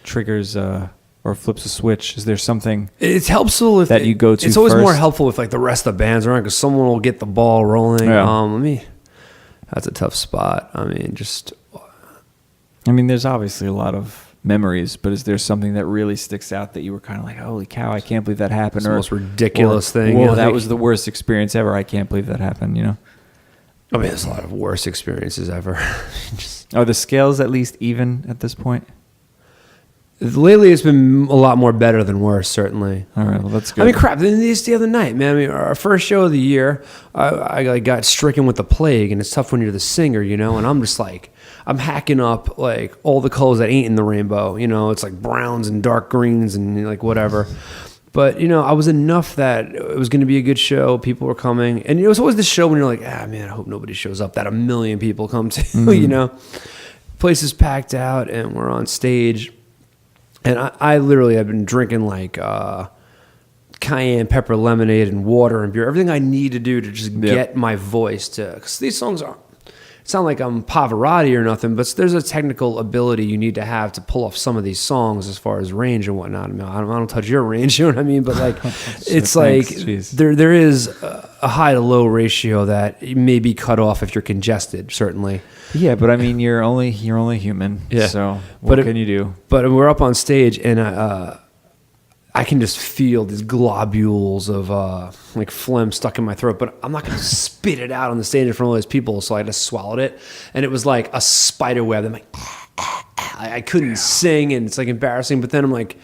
triggers or flips a switch. Is there something? It's helpful if you go to. It's always first? More helpful if like the rest of the bands around, because someone will get the ball rolling. Yeah. That's a tough spot. There's obviously a lot of memories, but is there something that really sticks out that you were kind of like, holy cow, I can't believe that happened? It's the most ridiculous thing. Whoa, that was the worst experience ever. I can't believe that happened, there's a lot of worst experiences ever. Are the scales at least even at this point? Lately, it's been a lot more better than worse, certainly. All right, well, that's good. Crap, this the other night, man. Our first show of the year, I got stricken with the plague, and it's tough when you're the singer, and I'm just like, I'm hacking up like all the colors that ain't in the rainbow, it's like browns and dark greens and like whatever. But, I was enough that it was going to be a good show. People were coming. And it was always the show when you're like, man, I hope nobody shows up, that 1 million people come to, Place is packed out, and we're on stage. And I literally have been drinking like cayenne pepper lemonade and water and beer, everything I need to do to just get my voice to, because these songs sound like I'm Pavarotti or nothing, but there's a technical ability you need to have to pull off some of these songs as far as range and whatnot. I don't touch your range, you know what I mean? But like, it's like there is a high to low ratio that may be cut off if you're congested, certainly. Yeah, but you're only human. Yeah. So what can you do? But we're up on stage, and I can just feel these globules of like phlegm stuck in my throat, but I'm not going to spit it out on the stage in front of all those people, so I just swallowed it, and it was like a spider web. I'm like, I couldn't sing, and it's like embarrassing, but then I'm like,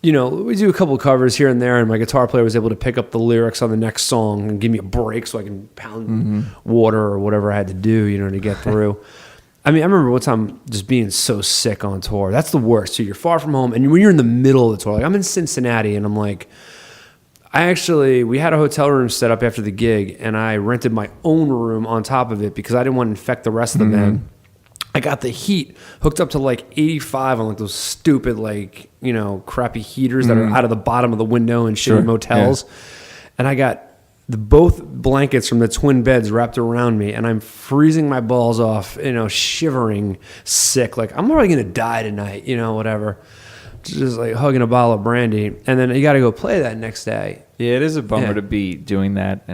we do a couple of covers here and there, and my guitar player was able to pick up the lyrics on the next song and give me a break so I can pound water or whatever I had to do, to get through. I remember one time just being so sick on tour. That's the worst, too. You're far from home, and when you're in the middle of the tour, like I'm in Cincinnati, and I'm like, we had a hotel room set up after the gig, and I rented my own room on top of it because I didn't want to infect the rest of the band. I got the heat hooked up to like 85 on like those stupid like, you know, crappy heaters that are out of the bottom of the window in shitty motels. Yeah. And I got both blankets from the twin beds wrapped around me, and I'm freezing my balls off, you know, shivering, sick. Like, I'm already going to die tonight, you know, whatever. Just like hugging a bottle of brandy. And then you got to go play that next day. Yeah, it is a bummer to be doing that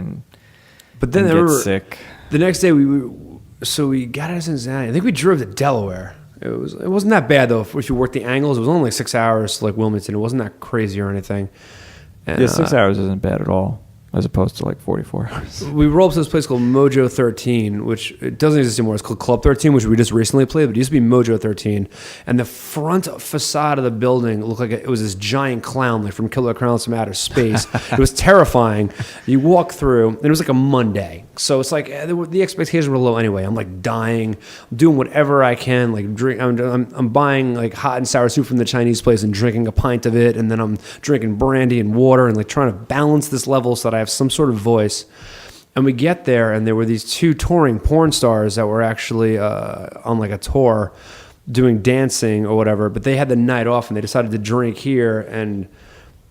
but then get sick. The next day, we got out of Cincinnati. I think we drove to Delaware. It wasn't that bad, though. If you worked the angles, it was only like 6 hours to like Wilmington. It wasn't that crazy or anything. And, yeah, 6 hours isn't bad at all, as opposed to like 44 hours. We rolled up to this place called Mojo 13, which it doesn't exist anymore. It's called Club 13, which we just recently played, but it used to be Mojo 13. And the front facade of the building looked like it was this giant clown, like from Killer Clowns from Outer Space. It was terrifying. You walk through, and it was like a Monday. So it's like the expectations were low anyway. I'm like dying, I'm doing whatever I can, like I'm buying like hot and sour soup from the Chinese place and drinking a pint of it, and then I'm drinking brandy and water and like trying to balance this level so that I have some sort of voice. And we get there, and there were these two touring porn stars that were actually on like a tour doing dancing or whatever, but they had the night off and they decided to drink here. And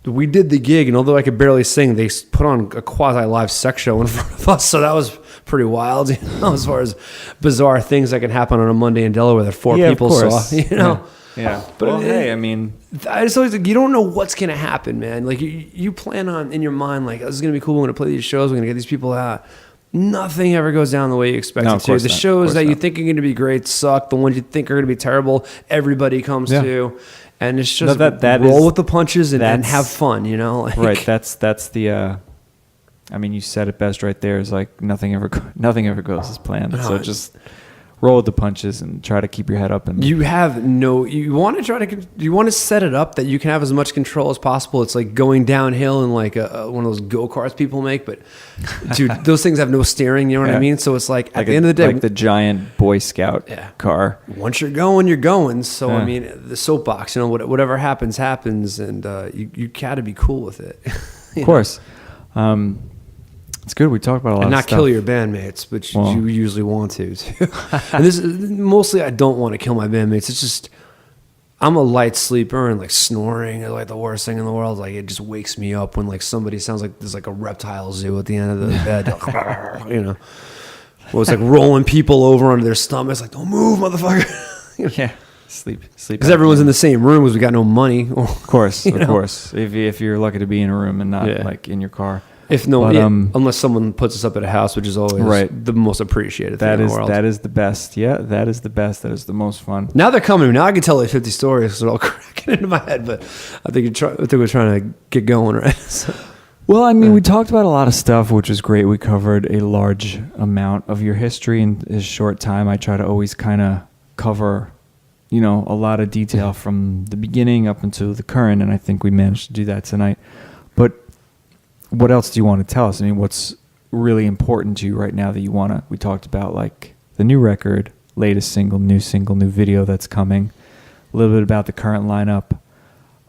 we did the gig, and although I could barely sing, they put on a quasi-live sex show in front of us, so that was pretty wild, you know, as far as bizarre things that can happen on a Monday in Delaware that four people saw, you know. Yeah. But well, hey, I mean, I just always like, you don't know what's gonna happen, man. Like you plan on in your mind, like, oh, this is gonna be cool. We're gonna play these shows. We're gonna get these people out. Nothing ever goes down the way you expect it to. The shows that you think are going to be great suck. The ones you think are going to be terrible, everybody comes to. And it's just roll with the punches and have fun, you know? Like, right. That's the, I mean, you said it best right there. Is like nothing ever goes as planned. No, so just roll with the punches and try to keep your head up. And you want to set it up that you can have as much control as possible. It's like going downhill in like one of those go-karts people make, but dude, those things have no steering, you know what I mean? So it's like at the end of the day, like the giant Boy Scout car. Once you're going, you're going. So I mean, the soapbox, you know, whatever happens, and you gotta be cool with it. Of course. It's good. We talked about a lot of stuff. And not kill your bandmates, which you usually want to. And this is, mostly I don't want to kill my bandmates. It's just I'm a light sleeper, and like snoring is like the worst thing in the world. Like it just wakes me up when like somebody sounds like there's like a reptile zoo at the end of the bed. You know, well, it's like rolling people over onto their stomachs. Like, don't move, motherfucker. You know? Yeah. Sleep. Because everyone's in the same room because we got no money. Of course. If you're lucky to be in a room and not like in your car. Unless someone puts us up at a house, which is always the most appreciated thing in the world. That is the best. Yeah, that is the best. That is the most fun. Now they're coming. Now I can tell like 50 stories because they're all cracking into my head. But I think we're trying to get going, right? So. Well, I mean, we talked about a lot of stuff, which is great. We covered a large amount of your history in a short time. I try to always kind of cover, you know, a lot of detail from the beginning up until the current, and I think we managed to do that tonight. But what else do you want to tell us? I mean, what's really important to you right now that you want to... We talked about, like, the new record, latest single, new video that's coming, a little bit about the current lineup.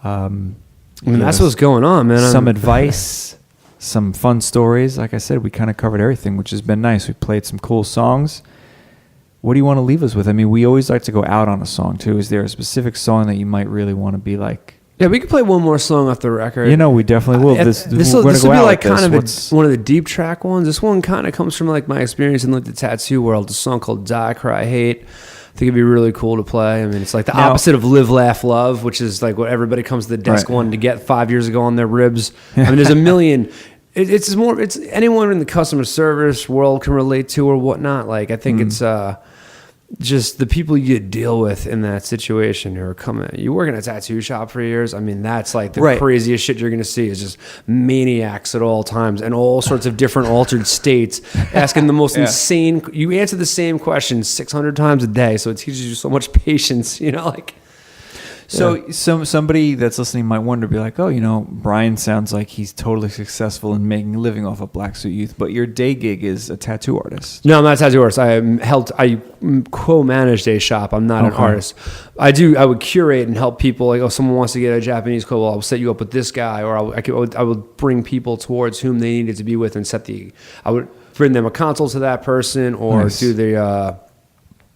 I mean, that's what's going on, man. Some advice, some fun stories. Like I said, we kind of covered everything, which has been nice. We played some cool songs. What do you want to leave us with? I mean, we always like to go out on a song, too. Is there a specific song that you might really want to be like... Yeah, we could play one more song off the record. You know, we definitely will. This will be like kind of one of the deep track ones. This one kind of comes from like my experience in like the tattoo world. A song called Die, Cry, Hate. I think it'd be really cool to play. I mean, it's like the opposite of Live, Laugh, Love, which is like what everybody comes to the desk wanting to get 5 years ago on their ribs. I mean, there's a million... It's anyone in the customer service world can relate to or whatnot. Like, I think it's... just the people you deal with in that situation who are coming. You work in a tattoo shop for years. I mean, that's like the craziest shit you're going to see is just maniacs at all times and all sorts of different altered states asking the most insane. You answer the same question 600 times a day. So it teaches you so much patience, you know, like. So somebody that's listening might wonder, be like, oh, you know, Bryan sounds like he's totally successful in making a living off of Black Suit Youth, but your day gig is a tattoo artist. No, I'm not a tattoo artist. I co-managed a shop. I'm not an artist. I would curate and help people. Like, oh, someone wants to get a Japanese coat. Well, I'll set you up with this guy, or I would bring people towards whom they needed to be with and I would bring them a consult to that person, or do the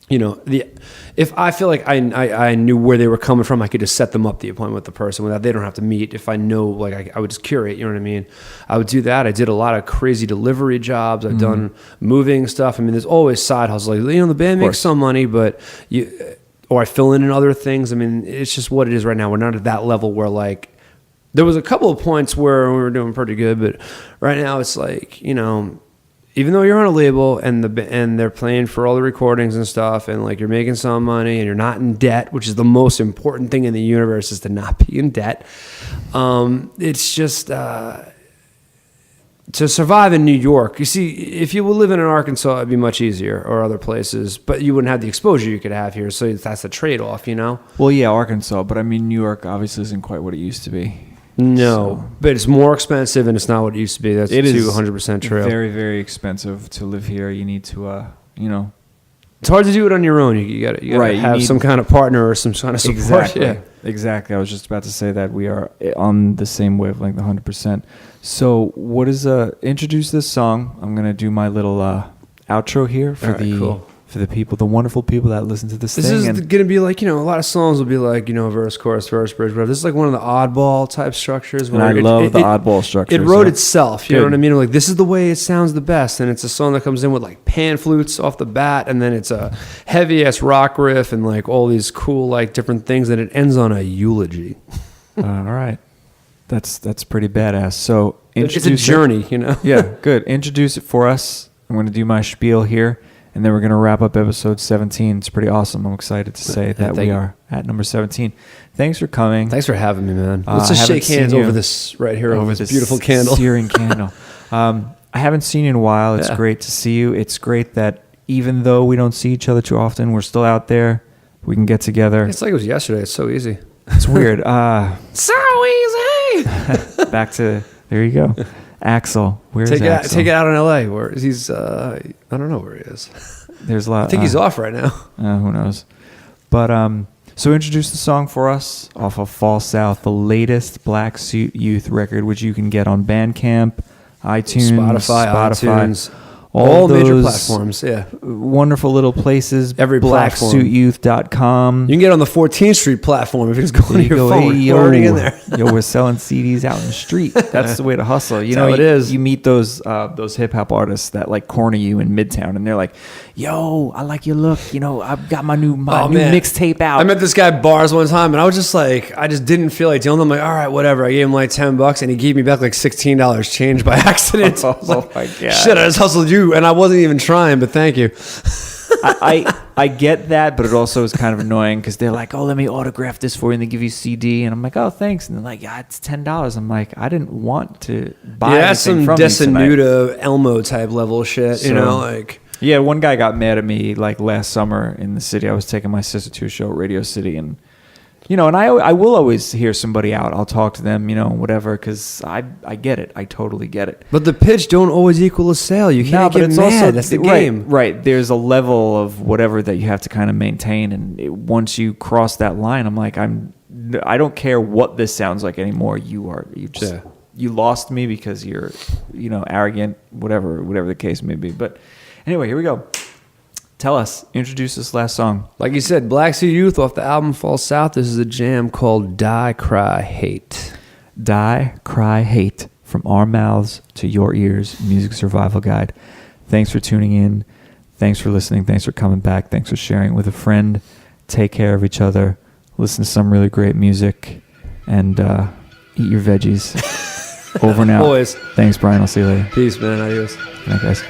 if I feel like I knew where they were coming from, I could just set them up the appointment with the person without they don't have to meet. If I know, like I would just curate, you know what I mean? I would do that. I did a lot of crazy delivery jobs. I've done moving stuff. I mean, there's always side hustles. Like, the band makes some money, but or I fill in other things. I mean, it's just what it is right now. We're not at that level where like, there was a couple of points where we were doing pretty good, but right now it's like, even though you're on a label and they're playing for all the recordings and stuff, and like you're making some money and you're not in debt, which is the most important thing in the universe, is to not be in debt. It's just to survive in New York. You see, if you were living in Arkansas, it'd be much easier, or other places, but you wouldn't have the exposure you could have here. So that's the trade-off, Well, yeah, Arkansas, but I mean, New York obviously isn't quite what it used to be. No, but it's more expensive and it's not what it used to be. That's 200% true. Very, very expensive to live here. You need to, It's hard to do it on your own. You got to have some kind of partner or some kind of support. Exactly. Yeah. Exactly. I was just about to say that we are on the same wavelength, 100%. So, what is introduce this song? I'm gonna do my little outro here for for the people, the wonderful people that listen to this thing. This is going to be like, a lot of songs will be like, verse, chorus, verse, bridge, whatever. This is like one of the oddball type structures. And I love the oddball structure. It wrote itself, you know what I mean? Like, this is the way it sounds the best. And it's a song that comes in with like pan flutes off the bat, and then it's a heavy ass rock riff and like all these cool, like different things. And it ends on a eulogy. All right. That's pretty badass. So it's a journey, Yeah, good. Introduce it for us. I'm going to do my spiel here. And then we're going to wrap up episode 17. It's pretty awesome. I'm excited to say that we are at number 17. Thanks for coming. Thanks for having me, man. Let's just shake hands over this right here, over this beautiful candle. Searing candle. I haven't seen you in a while. It's great to see you. It's great that even though we don't see each other too often, we're still out there. We can get together. It's like it was yesterday. It's so easy. It's weird. So easy. Back to, there you go. Axel, where's Axel? Take it out in L.A. Where he's, I don't know where he is. There's a lot. I think he's off right now. Who knows? But so introduce the song for us off of Fall South, the latest Black Suit Youth record, which you can get on Bandcamp, iTunes, Spotify, all major platforms. Yeah, wonderful little places. Every platform. BlackSuitYouth.com. You can get on the 14th Street platform if you just go on your phone. Hey, We're already in there. We're selling CDs out in the street. That's the way to hustle. You know, how it is. You meet those hip hop artists that like corner you in Midtown, and they're like, "Yo, I like your look. I've got my new mixtape out." I met this guy at bars one time, and I was just like, I just didn't feel like dealing with him. I'm like, all right, whatever. I gave him like $10, and he gave me back like $16 change by accident. Oh my god! Shit, I just hustled you, and I wasn't even trying, but thank you. I get that, but it also is kind of annoying because they're like, "Oh, let me autograph this for you," and they give you a CD, and I'm like, "Oh, thanks," and they're like, "Yeah, it's $10." I'm like, I didn't want to buy anything from you tonight. Desanuda Elmo type level shit, like. Yeah, one guy got mad at me like last summer in the city. I was taking my sister to a show at Radio City, and and I will always hear somebody out. I'll talk to them, whatever, because I get it. I totally get it. But the pitch don't always equal a sale. You can't get mad. Also, that's the game. Right. There's a level of whatever that you have to kind of maintain, and once you cross that line, I'm like, I don't care what this sounds like anymore. You lost me because you're, arrogant, whatever the case may be. But anyway, here we go. Tell us, introduce this last song. Like you said, Black Suit Youth off the album Fall South. This is a jam called Die, Cry, Hate. Die, Cry, Hate. From our mouths to your ears, music survival guide. Thanks for tuning in. Thanks for listening. Thanks for coming back. Thanks for sharing with a friend. Take care of each other. Listen to some really great music. And eat your veggies. Over and out. Always. Thanks, Brian. I'll see you later. Peace, man. Adios. Good night, guys.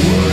Whoa.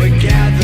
We're gathered